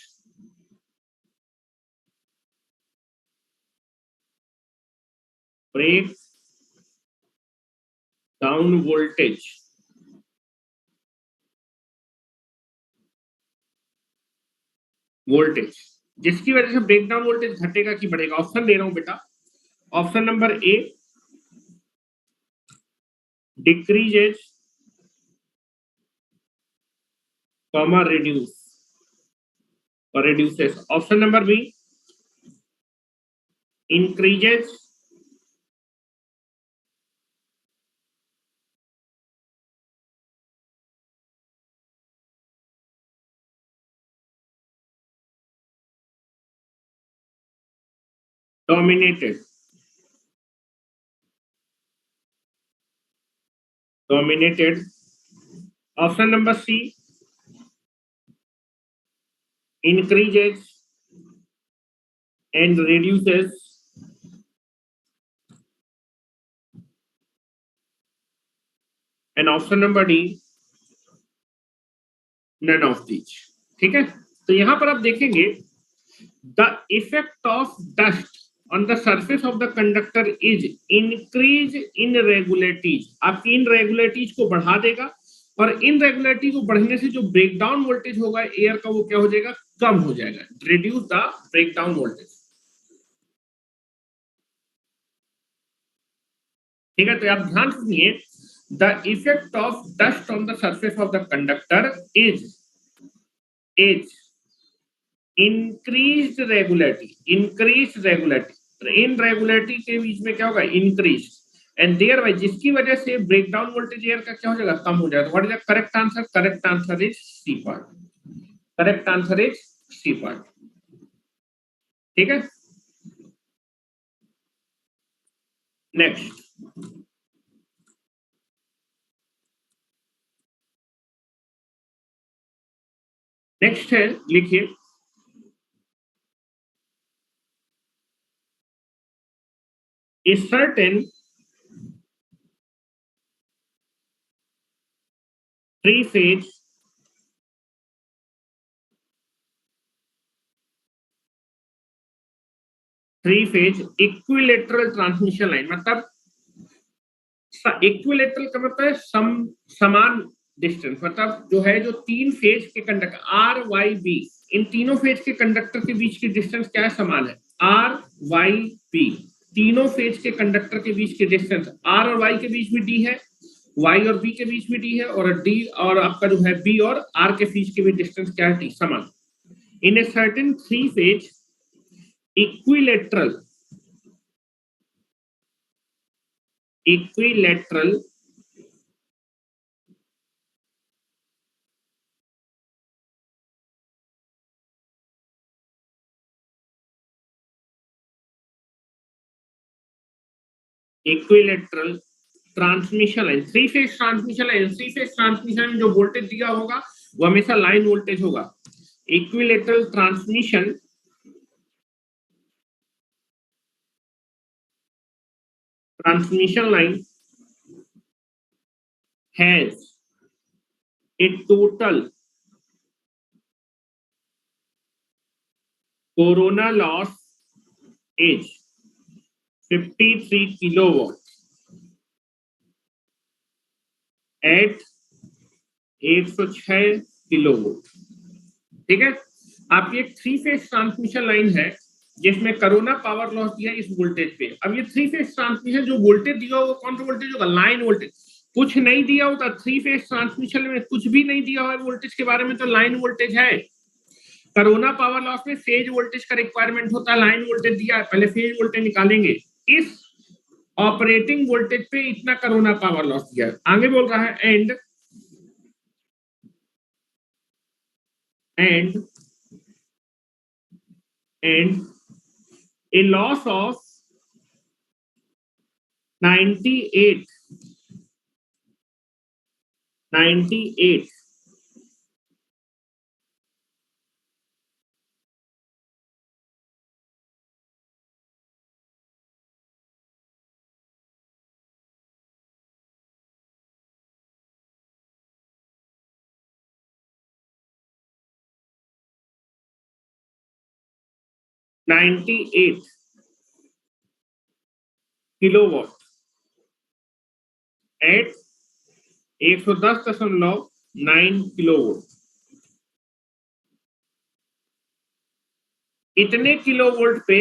जिसकी वजह से ब्रेकडाउन वोल्टेज घटेगा कि बढ़ेगा। ऑप्शन दे रहा हूं बेटा। Option number A decreases comma reduce और reduces। Option number B increases dominated option number C increases and reduces and option number D none of these, ठीक है। तो यहां पर आप देखेंगे the effect of dust on the surface of the conductor is increase in irregularities। आपकी इनरेगुलरिटीज को बढ़ा देगा और इनरेगुलरिटी को बढ़ने से जो ब्रेकडाउन वोल्टेज होगा एयर का वो क्या हो जाएगा, कम हो जाएगा, रिड्यूस द ब्रेकडाउन वोल्टेज, ठीक है। तो आप ध्यान सुनिए, the effect of dust on the surface of the conductor is increased regularity irregularity के बीच में क्या होगा, इंक्रीज, एंड देयर बाय जिसकी वजह से ब्रेकडाउन वोल्टेज एयर का क्या हो जाएगा, कम हो जाएगा। What is the correct answer? Correct answer is C part, correct answer is C part, ठीक है। नेक्स्ट है, लिखिए a certain three-phase equilateral transmission line, मतलब इक्विलेटरल का मतलब है समान डिस्टेंस, मतलब जो है जो तीन फेज के कंडक्टर आर वाई बी, इन तीनों फेज के कंडक्टर के बीच की डिस्टेंस क्या है, समान है। आर वाई बी, तीनों फेज के कंडक्टर के बीच की डिस्टेंस, आर और वाई के बीच में डी है, वाई और बी के बीच में डी है, और डी और आपका जो है बी और आर के बीच की भी डिस्टेंस क्या है, टी, समान। In a certain three phase equilateral transmission line, three phase transmission line जो वोल्टेज दिया होगा वो हमेशा लाइन वोल्टेज होगा। Equilateral transmission line has a total corona loss is 53 kilowatt at 106 kilowatt, ठीक है। आपकी एक थ्री फेज ट्रांसमिशन लाइन है जिसमें कोरोना पावर लॉस दिया इस वोल्टेज पे। अब ये थ्री फेज ट्रांसमिशन जो वोल्टेज दिया वो कौन सा वोल्टेज होगा, लाइन वोल्टेज। कुछ नहीं दिया होता थ्री फेज ट्रांसमिशन में, कुछ भी नहीं दिया हुआ वोल्टेज के बारे में, तो लाइन वोल्टेज है। कोरोना पावर लॉस में फेज वोल्टेज का रिक्वायरमेंट होता है, लाइन वोल्टेज दिया है, पहले फेज वोल्टेज निकालेंगे। इस ऑपरेटिंग वोल्टेज पे इतना कोरोना पावर लॉस दिया है। आगे बोल रहा है and a loss of 98 98 kilowatt at 110.9 kilowatt. इतने किलोवोल्ट पे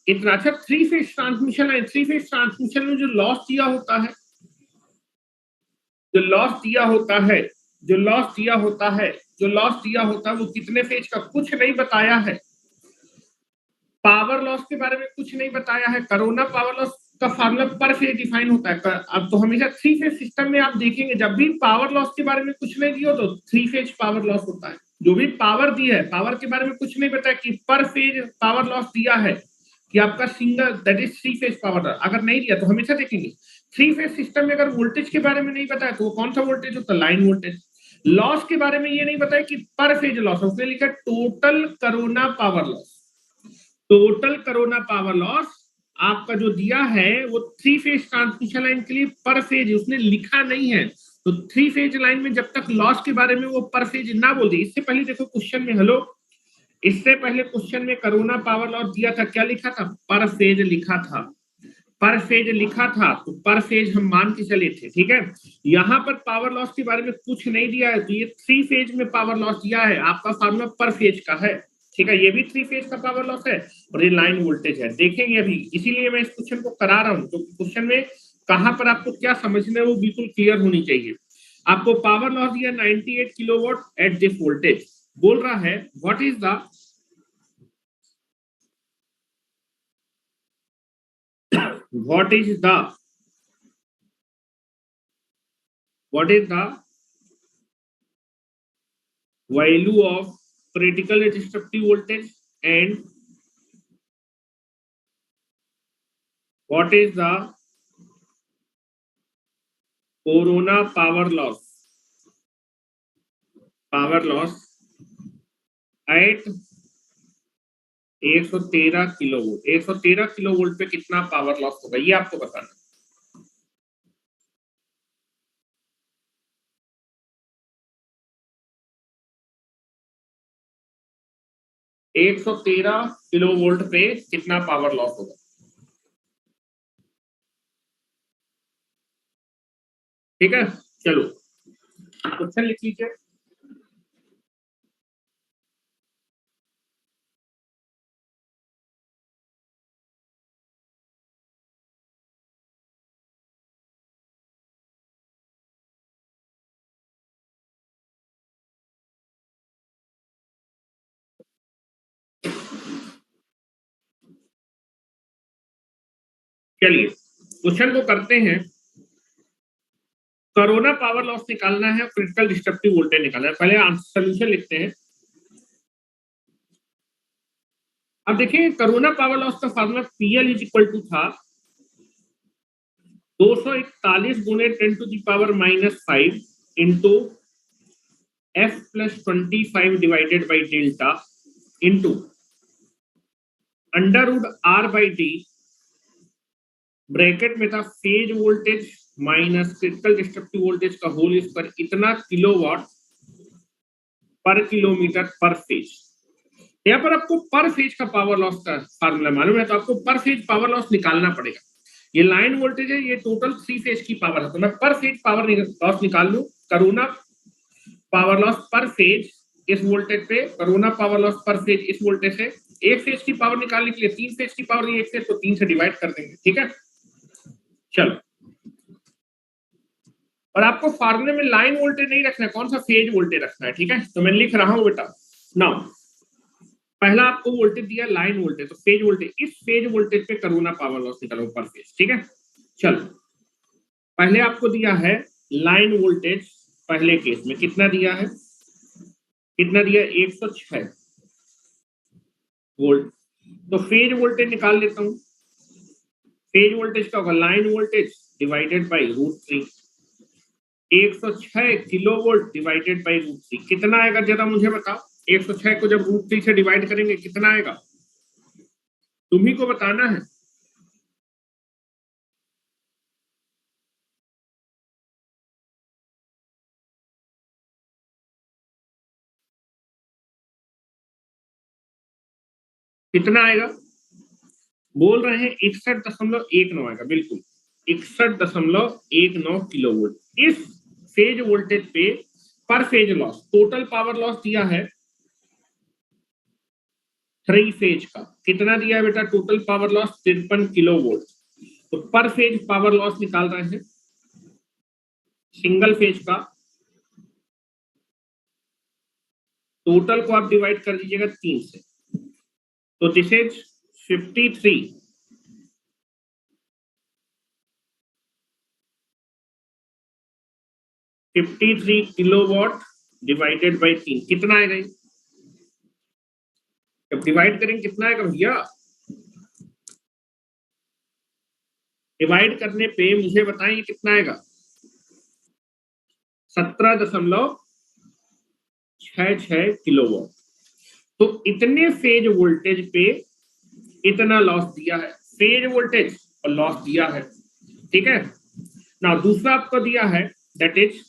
इतना। अच्छा, थ्री फेज ट्रांसमिशन है, थ्री फेज ट्रांसमिशन में जो लॉस दिया होता है, जो लॉस दिया होता है वो कितने फेज का कुछ नहीं बताया है। पावर लॉस के बारे में कुछ नहीं बताया है। कोरोना पावर लॉस का फार्मूला पर फेज डिफाइन होता है। अब तो हमेशा थ्री फेज सिस्टम में आप देखेंगे जब भी पावर लॉस के बारे में कुछ नहीं दिया तो थ्री फेज पावर लॉस होता है। जो भी पावर दी है, पावर के बारे में कुछ नहीं बताया कि पर फेज पावर लॉस दिया है कि आपका single, that is three phase power. अगर नहीं दिया तो हमेशा देखेंगे थ्री फेज सिस्टम में अगर वोल्टेज के बारे में नहीं बताया तो वो कौन सा वोल्टेज होता है, लाइन वोल्टेज। लॉस के बारे में ये नहीं बताया कि पर फेज लॉस, उसने लिखा total corona power loss. Total corona power loss आपका जो दिया है वो थ्री फेज ट्रांसमिशन लाइन के लिए पर फेज उसने लिखा नहीं है। तो थ्री फेज लाइन में जब तक लॉस के बारे में वो पर फेज ना बोल दे, इससे पहले देखो क्वेश्चन में, हेलो, इससे पहले क्वेश्चन में कोरोना पावर लॉस दिया था, क्या लिखा था, पर फेज लिखा था। पर फेज लिखा था तो पर फेज हम मान के चले थे, ठीक है। यहाँ पर पावर लॉस के बारे में कुछ नहीं दिया है, तो ये थ्री फेज में पावर लॉस दिया है, आपका फार्मूला पर फेज का है, ठीक है। ये भी थ्री फेज का पावर लॉस है और ये लाइन वोल्टेज है, देखेंगे अभी। इसीलिए मैं इस क्वेश्चन को करा रहा हूँ, तो क्वेश्चन में कहां पर आपको क्या समझना है वो बिल्कुल क्लियर होनी चाहिए। आपको पावर लॉस दिया 98 किलोवाट एट दिस वोल्टेज। बोल रहा है what is the value of critical destructive voltage and what is the corona power loss at 113 kilovolt. 113 kilovolt पे कितना पावर लॉस होगा ये आपको बताना। 113 किलोवोल्ट पे कितना पावर लॉस होगा, ठीक है। चलो क्वेश्चन लिख लीजिए। चलिए क्वेश्चन को करते हैं। कोरोना पावर लॉस निकालना है, क्रिटिकल डिस्ट्रक्टिव वोल्टेज निकालना है। पहले आंसर सोल्यूशन लिखते हैं। अब देखिए कोरोना पावर लॉस का formula PL is equal to था 241 गुणे 10 to the power -5 into F plus 25 divided by delta into under root R by D, bracket में था phase voltage minus critical destructive voltage का होल स्क्वायर, इतना kilowatt per kilometre per phase. यहाँ पर आपको पर फेज का पावर लॉस का फार्मूला मालूम है, तो आपको पर फेज पावर लॉस निकालना पड़ेगा। ये लाइन वोल्टेज है, ये टोटल थ्री फेज की पावर है, तो मैं पर फेज पावर लॉस निकाल लूं। कोरोना पावर लॉस पर फेज इस वोल्टेज पे, कोरोना पावर लॉस पर फेज इस वोल्टेज से एक फेज की पावर निकालने के लिए 3 फेज की पावर दी, एक फेज को 3 से डिवाइड कर देंगे, ठीक है। चलो, और आपको फार्मूले में लाइन वोल्टेज नहीं रखना है, कौन सा फेज वोल्टेज रखना है, ठीक है। तो मैं लिख रहा हूं बेटा, नाउ पहला आपको वोल्टेज दिया लाइन वोल्टेज, तो फेज वोल्टेज, इस फेज वोल्टेज पे करोना पावर लॉस निकालो पर फेज, ठीक है। चलो, पहले आपको दिया है लाइन वोल्टेज, पहले केस में कितना दिया है, कितना दिया, 106 वोल्ट। तो फेज वोल्टेज निकाल लेता हूं। फेज वोल्टेज का होगा line voltage divided by √3, 106 kilo volt divided by √3 कितना आएगा जरा मुझे बताओ। 106 को जब √3 से डिवाइड करेंगे कितना आएगा, तुम्ही को बताना है। कितना आएगा, बोल रहे हैं 61.19 आएगा, बिल्कुल 61.19 किलो वोल्ट। इस फेज वोल्टेज पे पर phase loss, total power loss दिया है 3 फेज का, कितना दिया है बेटा, total power loss 53 kilo volt. तो पर फेज पावर लॉस निकाल रहे हैं सिंगल फेज का, टोटल को आप डिवाइड कर दीजिएगा 3 से, तो this is 53 kilowatt divided by 3 कितना आएगा, जब डिवाइड करेंगे कितना आएगा भैया, डिवाइड करने पे मुझे बताएं कितना आएगा, 17.66 किलोवाट। तो इतने फेज वोल्टेज पे इतना लॉस दिया है, फेज वोल्टेज और लॉस दिया है, ठीक है ना। दूसरा आपको दिया है दैट इज,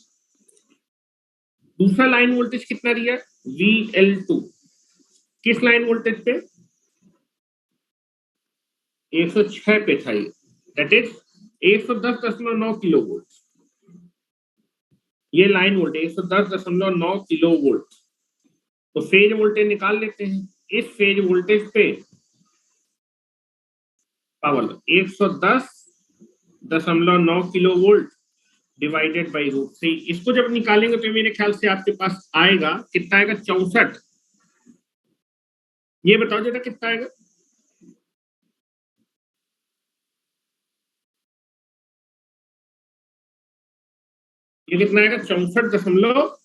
दूसरा लाइन वोल्टेज कितना दिया है, VL2, किस लाइन वोल्टेज पे, 106 पे था ये, दैट इज 110.9 किलो वोल्ट, ये लाइन वोल्टेज 110.9 किलो वोल्ट। तो फेज वोल्टेज निकाल लेते हैं, इस फेज वोल्टेज पे power 110.9 kilo volt divided by √3, इसको जब निकालेंगे तो मेरे ख्याल से आपके पास आएगा कितना आएगा, 64। ये बताओ जरा कितना आएगा, ये कितना आएगा, 64.02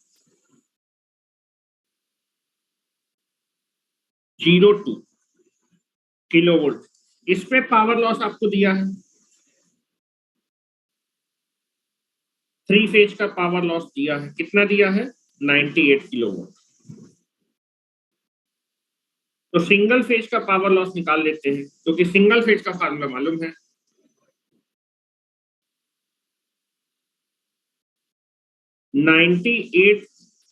किलो वोल्ट। इस पे पावर लॉस आपको दिया है, 3 फेज का पावर लॉस दिया है, कितना दिया है, 98 किलो वोल्ट। तो सिंगल फेज का पावर लॉस निकाल लेते हैं, क्योंकि सिंगल फेज का फार्मूला मालूम है, 98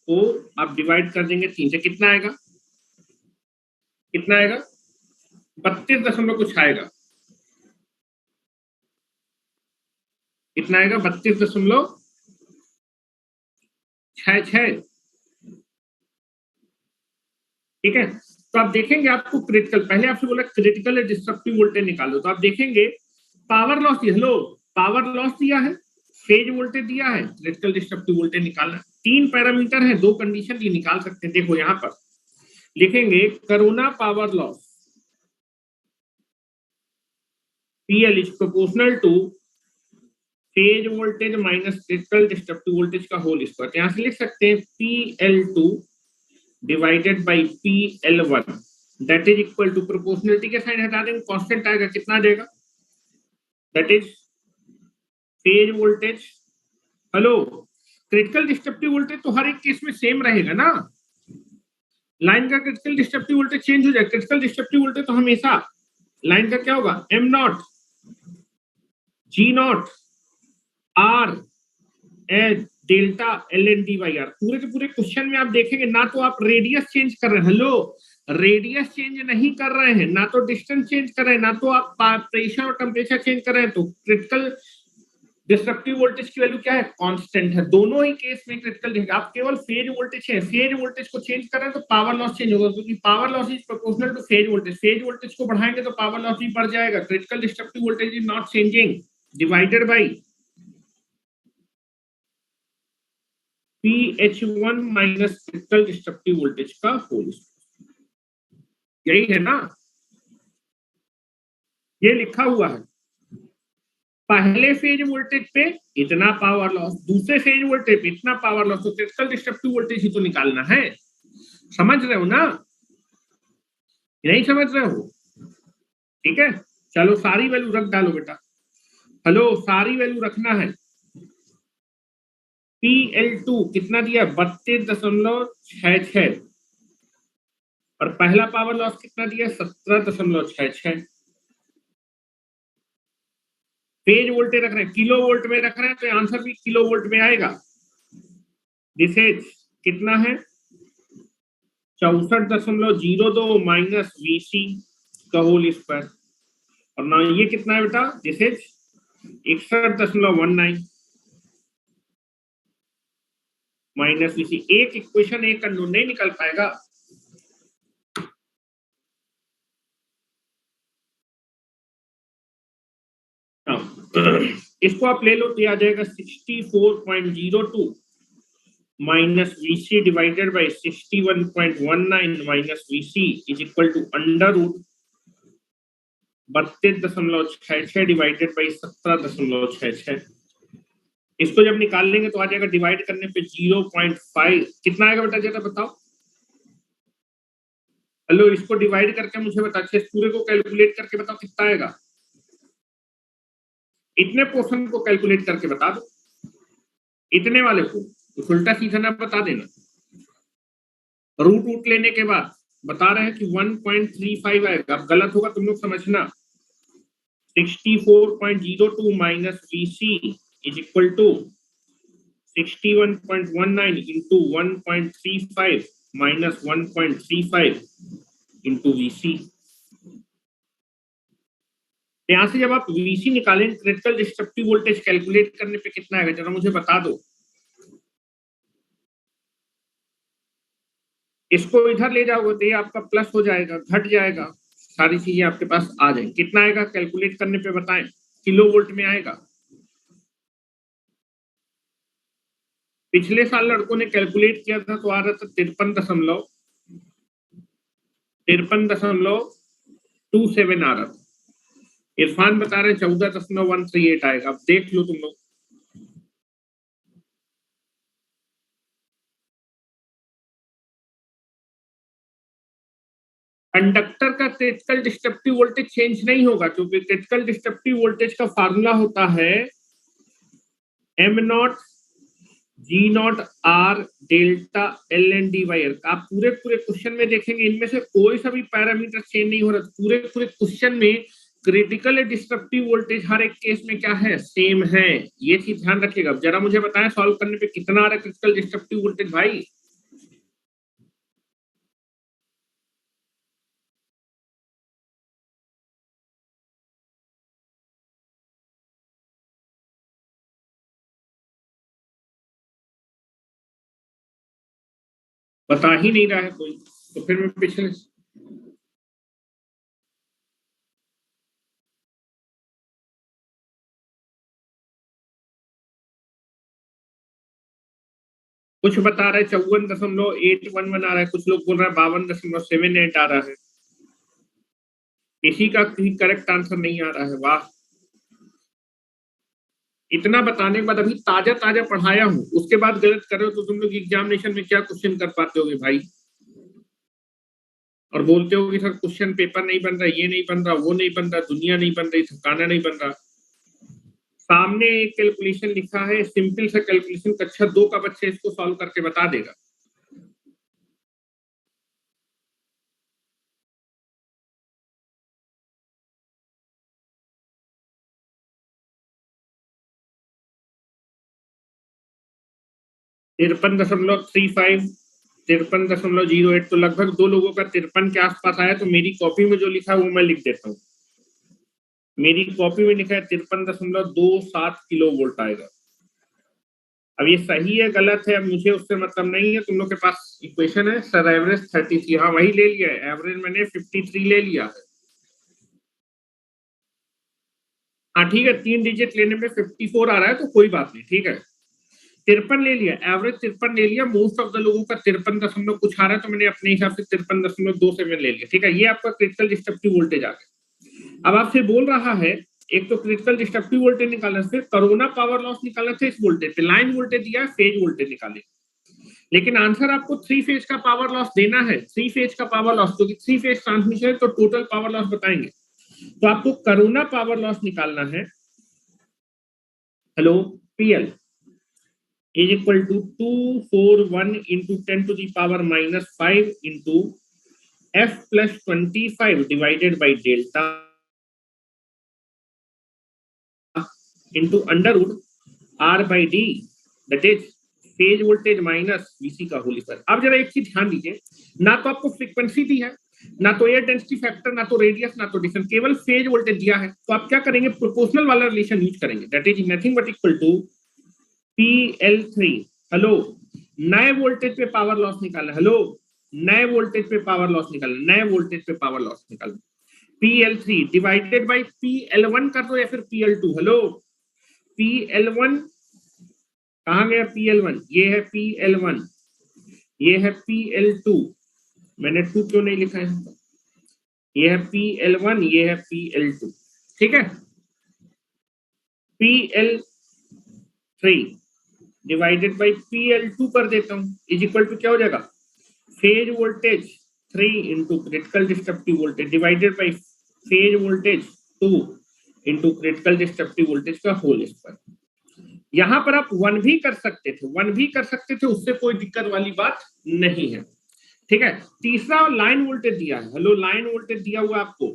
को आप डिवाइड कर देंगे 3 से, कितना आएगा, कितना आएगा, 32 दशमलव कुछ आएगा, कितना आएगा, 32.66, ठीक है। तो आप देखेंगे आपको क्रिटिकल, पहले आपसे बोला क्रिटिकल डिस्ट्रक्टिव वोल्टेज निकालो, तो आप देखेंगे power loss, hello power loss दिया है, फेज वोल्टेज दिया है, क्रिटिकल डिस्ट्रक्टिव वोल्टेज निकालना, 3 पैरामीटर है, 2 कंडीशन ये निकाल सकते हैं। देखो यहां पर लिखेंगे corona power loss PL is proportional to phase voltage minus critical destructive voltage का होल स्क्वायर। यहां से लिख सकते हैं PL2 divided by PL1 that is equal to, proportionality के साइन हटा देंगे, कांस्टेंट आएगा, कितना आ जाएगा, that is phase voltage, hello critical destructive voltage तो हर एक केस में सेम रहेगा ना, लाइन का क्रिटिकल डिस्ट्रक्टिव वोल्टेज चेंज हो जाएगा, क्रिटिकल डिस्ट्रक्टिव वोल्टेज तो हमेशा लाइन का क्या होगा, M0 G0 R H delta LN/R। पूरे के पूरे क्वेश्चन में आप देखेंगे ना तो आप रेडियस चेंज कर रहे हैं, हेलो रेडियस चेंज नहीं कर रहे हैं, ना तो डिस्टेंस चेंज कर रहे हैं, ना तो आप प्रेशर और टेम्परेचर चेंज कर रहे हैं, तो क्रिटिकल डिस्ट्रप्टिव वोल्टेज की वैल्यू क्या है, कांस्टेंट है। दोनों ही केस में क्रिटिकल देखिए, आप केवल फेज वोल्टेज है, फेज वोल्टेज को चेंज कर रहे हैं तो पावर लॉस चेंज होगा, क्योंकि power loss is proportional to phase voltage. Phase voltage को बढ़ाएंगे तो पावर लॉस भी बढ़ जाएगा। Critical disruptive voltage is not changing, divided by PH1 minus critical disruptive voltage का होल। यही है ना, ये लिखा हुआ है। पहले फेज वोल्टेज पे इतना पावर लॉस, दूसरे फेज वोल्टेज पे इतना पावर लॉस, तो क्रिटिकल डिस्ट्रप्टिव वोल्टेज ही तो निकालना है। समझ रहे हो ना, नहीं समझ रहे हो? ठीक है, चलो सारी वैल्यू रख डालो बेटा। हेलो, सारी वैल्यू रखना है। PL2 कितना दिया, 32.66, और पहला पावर लॉस कितना दिया, 17.66। फेज वोल्टेज रख रहे हैं, किलो वोल्ट में रख रहे हैं, तो आंसर भी किलो वोल्ट में आएगा। दिस इज कितना है, 64.02 माइनस VC का होल स्क्वायर, और ना ये कितना है बेटा, दिस इज 61.19 माइनस VC। एक इक्वेशन एक अननोन नहीं निकल पाएगा। इसको आप ले लो तो आ जाएगा 64.02 minus VC divided by 61.19 minus VC is equal to under root 32.66 divided by 17.66। इसको जब निकाल लेंगे तो आ जाएगा, डिवाइड करने पे 0.5 कितना आएगा बेटा, जरा बताओ। हेलो, इसको डिवाइड करके मुझे बता, पूरे को कैलकुलेट करके बताओ कितना आएगा। इतने पोर्शन को कैलकुलेट करके बता दो, इतने वाले को तो उल्टा सीधा ना बता देना। रूट लेने के बाद बता रहे हैं कि 1.35 आएगा। अब गलत होगा तुम लोग समझना। 64.02 minus VC is equal to 61.19 into 1.35 minus 1.35 into VC। यहां से जब आप VC निकालें, क्रिटिकल डिस्ट्रप्टिव वोल्टेज कैलकुलेट करने पे कितना आएगा, जरा मुझे बता दो। इसको इधर ले जाओगे तो ये आपका प्लस हो जाएगा, घट जाएगा, सारी चीजें आपके पास आ जाएंगी। कितना आएगा कैलकुलेट करने पे बताएं, किलो वोल्ट में आएगा। पिछले साल लड़कों ने कैलकुलेट किया था तो आ रहा था 53.27 आ रहा था। इरफान बता रहे 14.138 आएगा। अब देख लो तुम लोग, कंडक्टर का क्रिटिकल डिस्ट्रप्टिव वोल्टेज चेंज नहीं होगा, क्योंकि क्रिटिकल डिस्ट्रप्टिव वोल्टेज का फार्मूला होता है M0 G0 R delta LN/R। आप पूरे क्वेश्चन में देखेंगे, इनमें से कोई सा भी पैरामीटर चेंज नहीं हो रहा। पूरे क्वेश्चन में क्रिटिकल डिस्ट्रप्टिव वोल्टेज हर एक केस में क्या है, सेम है। ये चीज ध्यान रखिएगा। जरा मुझे बताएं सॉल्व करने पे कितना आ रहा है क्रिटिकल डिस्ट्रप्टिव वोल्टेज भाई। बता ही नहीं रहा है कोई, तो फिर मैं पिछले कुछ बता रहे 54.811 आ रहा है, कुछ लोग बोल रहे हैं 52.78 आ रहा है। किसी का करेक्ट आंसर नहीं आ रहा है। वाह, इतना बताने के बाद अभी ताजा पढ़ाया हूं, उसके बाद गलत कर रहे हो तो तुम लोग एग्जामिनेशन में क्या क्वेश्चन कर पाते होगे भाई। और बोलते हो कि सर क्वेश्चन पेपर नहीं बन रहा, ये नहीं बन रहा, वो नहीं बन रहा, दुनिया नहीं बन रही, ठिकाना नहीं बन रहा। सामने एक कैलकुलेशन लिखा है, सिंपल सा कैलकुलेशन, कक्षा 2 का बच्चा इसको सॉल्व करके बता देगा। तिरपन 53.08, तो लगभग 2 लोगों का 53 के आसपास आया। तो मेरी कॉपी में जो लिखा है वो मैं लिख देता हूँ। मेरी कॉपी में लिखा है 53.27 किलो वोल्ट आएगा। अब ये सही है गलत है अब मुझे उससे मतलब नहीं है, तुम लोग के पास इक्वेशन है सर एवरेज 33, हाँ वही ले लिया है, एवरेज मैंने 53 ले लिया है। हाँ ठीक है, 3 डिजिट लेने में 54 आ रहा है तो कोई बात नहीं, ठीक है 53 ले लिया, एवरेज 53 ले लिया, मोस्ट ऑफ द लोगों का 53 कुछ आ रहा है तो मैंने अपने हिसाब से 53.27 ले लिया, ठीक है। ये आपका क्रिटिकल डिस्ट्रक्टिव वोल्टेज आ गया। अब आपसे बोल रहा है एक तो क्रिटिकल डिस्ट्रक्टिव वोल्टेज निकालना, फिर कोरोना पावर लॉस निकालना था इस वोल्टेज पे, लाइन वोल्टेज दिया है, फेज वोल्टेज निकाले, लेकिन आंसर आपको 3 फेज का पावर लॉस देना है, 3 फेज का पावर लॉस, क्योंकि 3 फेज ट्रांसमिशन है तो टोटल पावर लॉस बताएंगे, तो आपको कोरोना पावर लॉस निकालना है। Hello, PL is equal to 241 into 10 to the power minus 5 into f plus 25 divided by delta into under root r by d, that is phase voltage minus VC का होल स्क्वायर। अब जरा एक चीज ध्यान दीजिए, ना तो आपको फ्रीक्वेंसी दी है, ना तो एयर डेंसिटी फैक्टर, ना तो रेडियस, ना तो डिस्टेंस, केवल फेज वोल्टेज दिया है, तो आप क्या करेंगे, प्रोपोर्शनल वाला रिलेशन यूज करेंगे, that is nothing but equal to PL3। Hello, नए वोल्टेज पे पावर लॉस निकालना, हेलो नए वोल्टेज पे पावर लॉस निकालना, नए वोल्टेज पे पावर लॉस निकालना, PL3 डिवाइडेड बाई PL1 कर दो या फिर PL2। हेलो, PL1 कहाँ गया, PL1 ये है, PL1 ये है, PL2 मैंने 2 क्यों नहीं लिखा है, ये है PL1 ये है PL2, ठीक है। PL3 डिवाइडेड बाई PL2 कर देता हूं, इज इक्वल टू क्या हो जाएगा, phase voltage 3 into critical destructive voltage divided by phase voltage 2 into critical destructive voltage का होल स्क्वायर। यहां पर आप 1 भी कर सकते थे, 1 भी कर सकते थे, उससे कोई दिक्कत वाली बात नहीं है, ठीक है। तीसरा लाइन वोल्टेज दिया है, हेलो लाइन वोल्टेज दिया हुआ आपको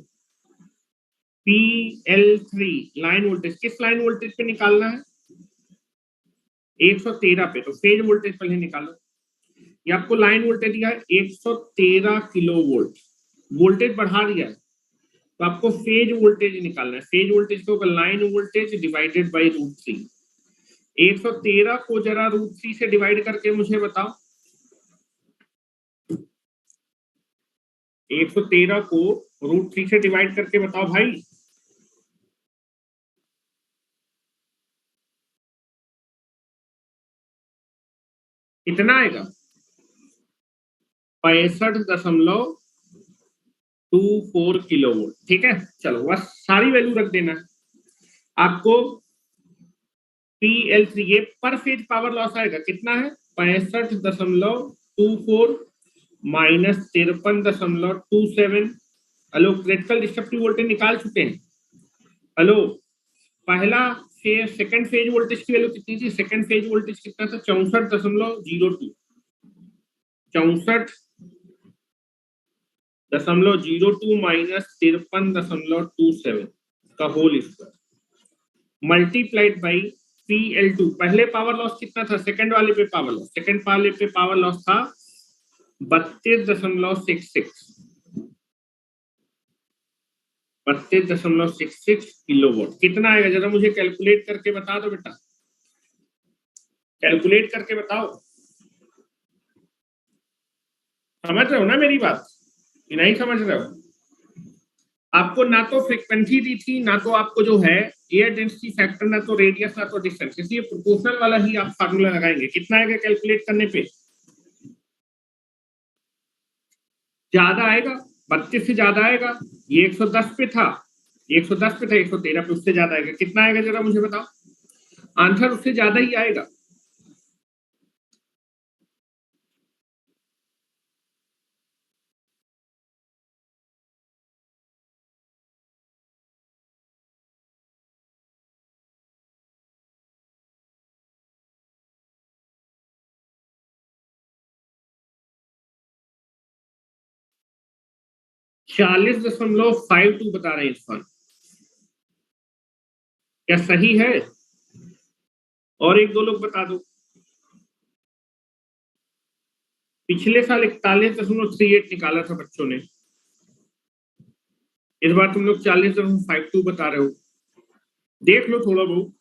PL3, लाइन वोल्टेज किस लाइन वोल्टेज पे निकालना है, 113 पे, तो फेज वोल्टेज पहले निकालो। ये आपको लाइन वोल्टेज दिया है 113 किलो वोल्ट, वोल्टेज बढ़ा दिया है, तो आपको फेज वोल्टेज निकालना है, फेज वोल्टेज को लाइन वोल्टेज डिवाइडेड बाई √3। 113 को जरा √3 से डिवाइड करके मुझे बताओ, 113 को √3 से डिवाइड करके बताओ भाई, कितना आएगा, 65.24 किलो वोल्ट, ठीक है। चलो बस सारी वैल्यू रख देना है आपको। PL3 ये पर फेज पावर लॉस आएगा, कितना है 65.24 minus 53.27। Hello, critical destructive voltage निकाल चुके हैं, हेलो पहला फेज, सेकंड फेज वोल्टेज की वैल्यू कितनी थी, सेकंड फेज वोल्टेज कितना था 64.02, 64.02 माइनस 53.27 का whole square multiplied by PL2। पहले पावर लॉस कितना था, सेकंड वाले पे पावर लॉस, सेकंड वाले पे पावर लॉस था 32.66 किलोवाट। कितना आएगा जरा मुझे कैलकुलेट करके बता दो बेटा, कैलकुलेट करके बताओ, समझ रहे हो ना मेरी बात कि नहीं समझ रहे हो। आपको ना तो फ्रीक्वेंसी दी थी, ना तो आपको जो है एयर डेंसिटी फैक्टर, ना तो रेडियस, ना तो डिस्टेंस, इसलिए प्रोपोर्शनल वाला ही आप फार्मूला लगाएंगे। कितना आएगा कैलकुलेट करने पे, ज्यादा आएगा, 32 से ज्यादा आएगा, ये 110 पे था, 110 पे था, 113 पे, उससे ज्यादा आएगा, कितना आएगा जरा मुझे बताओ, आंसर उससे ज्यादा ही आएगा। $40.52 बता रहे हैं इरफान, क्या सही है, और एक दो लोग बता दो। पिछले साल 41.38 निकाला था बच्चों ने, इस बार तुम लोग 40.52 बता रहे हो, देख लो थोड़ा बहुत।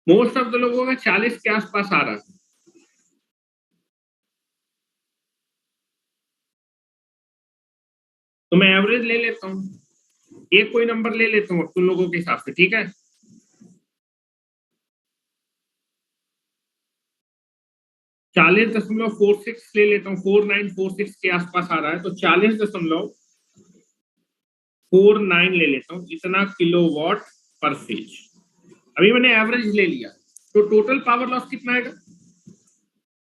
मोस्ट ऑफ द लोगों का 40 के आसपास आ रहा है। तो मैं एवरेज ले लेता हूँ, एक कोई नंबर ले लेता हूँ तुम लोगों के हिसाब से, ठीक है। 40.46 ले लेता हूँ, 4946 के आसपास आ रहा है, तो 40.49 ले लेता हूँ, इतना किलोवाट पर फेज। अभी मैंने एवरेज ले लिया, तो टोटल पावर लॉस कितना आएगा?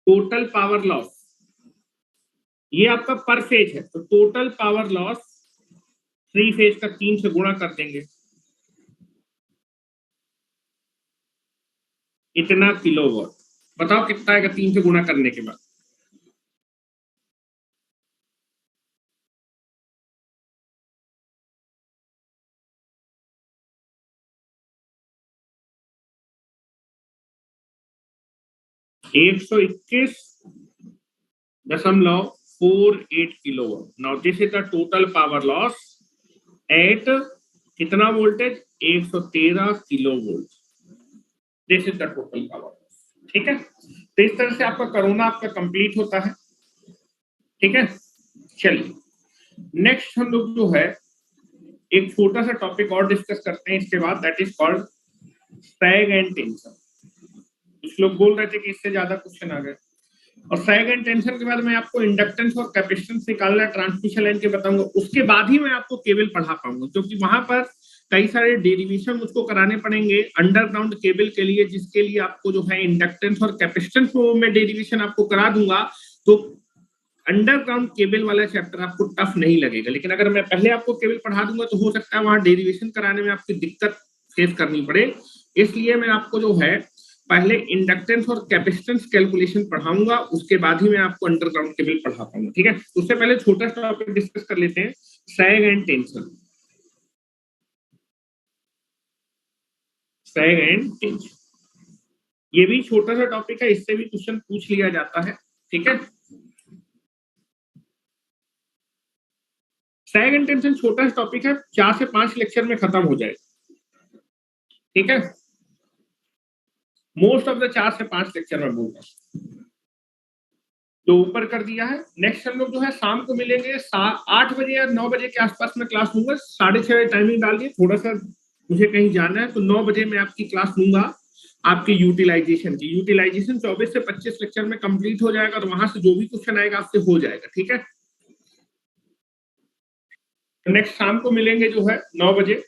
टोटल पावर लॉस, ये आपका पर फेज है, तो टोटल पावर लॉस 3 फेज का 3 से गुणा कर देंगे, इतना किलोवाट। बताओ कितना आएगा 3 से गुणा करने के बाद? एक सौ 21.48 kilowatt. Now this is the total power loss at कितना वोल्टेज? 113 kilo volt. This is the total power loss, ठीक है। तो इस तरह से आपका कोरोना आपका कंप्लीट होता है, ठीक है। चलिए नेक्स्ट हम लोग जो है एक छोटा सा टॉपिक और डिस्कस करते हैं इसके बाद, that is called sag and tension. कुछ लोग बोल रहे थे कि इससे ज्यादा क्वेश्चन आ गए, और सैग एंड टेंशन के बाद मैं आपको इंडक्टेंस और कैपेसिटेंस निकालना, ट्रांसमिशन लाइन के बताऊंगा, उसके बाद ही मैं आपको केबल पढ़ा पाऊंगा, क्योंकि वहां पर कई सारे डेरिवेशन मुझको कराने पड़ेंगे अंडरग्राउंड केबल के लिए, जिसके लिए आपको जो है इंडक्टेंस और कैपेसिटेंस को मैं डेरिवेशन आपको करा दूंगा। तो अंडरग्राउंड केबल वाला चैप्टर आपको टफ नहीं लगेगा, लेकिन अगर मैं पहले आपको केबल पढ़ा दूंगा तो हो सकता है वहां डेरिवेशन कराने में आपकी दिक्कत फेस करनी पड़े। इसलिए मैं आपको जो है पहले इंडक्टेंस और कैपेसिटेंस कैलकुलेशन पढ़ाऊंगा, उसके बाद ही मैं आपको अंडरग्राउंड केबल पढ़ा पाऊंगा, ठीक है। उससे पहले छोटा सा टॉपिक डिस्कस कर लेते हैं, sag and tension. Sag and tension ये भी छोटा सा टॉपिक है, इससे भी क्वेश्चन पूछ लिया जाता है, ठीक है। सैग एंड टेंशन छोटा सा टॉपिक है, 4 से 5 लेक्चर में खत्म हो जाए, ठीक है। मोस्ट ऑफ द 4 से 5 लेक्चर में बोलता हूं, तो ऊपर कर दिया है। नेक्स्ट हम लोग जो है शाम को मिलेंगे 8 बजे या 9 बजे के आसपास में क्लास लूंगा, 6:30 टाइमिंग डाल दिए, थोड़ा सा मुझे कहीं जाना है, तो 9 बजे मैं आपकी क्लास लूंगा आपके यूटिलाइजेशन की। यूटिलाइजेशन 24 से 25 लेक्चर में कंप्लीट हो जाएगा, और वहां से जो भी क्वेश्चन आएगा आपसे हो जाएगा, ठीक है। तो नेक्स्ट शाम को मिलेंगे जो है 9 बजे।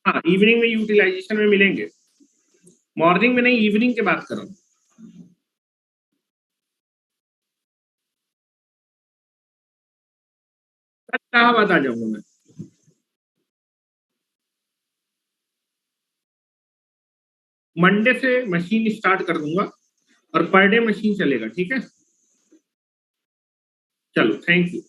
हाँ इवनिंग में यूटिलाइजेशन में मिलेंगे, मॉर्निंग में नहीं, इवनिंग के बात कर रहा हूँ। इलाहाबाद आ जाऊंगा मैं, मंडे से मशीन स्टार्ट कर दूंगा, और पर डे मशीन चलेगा, ठीक है। चलो थैंक यू।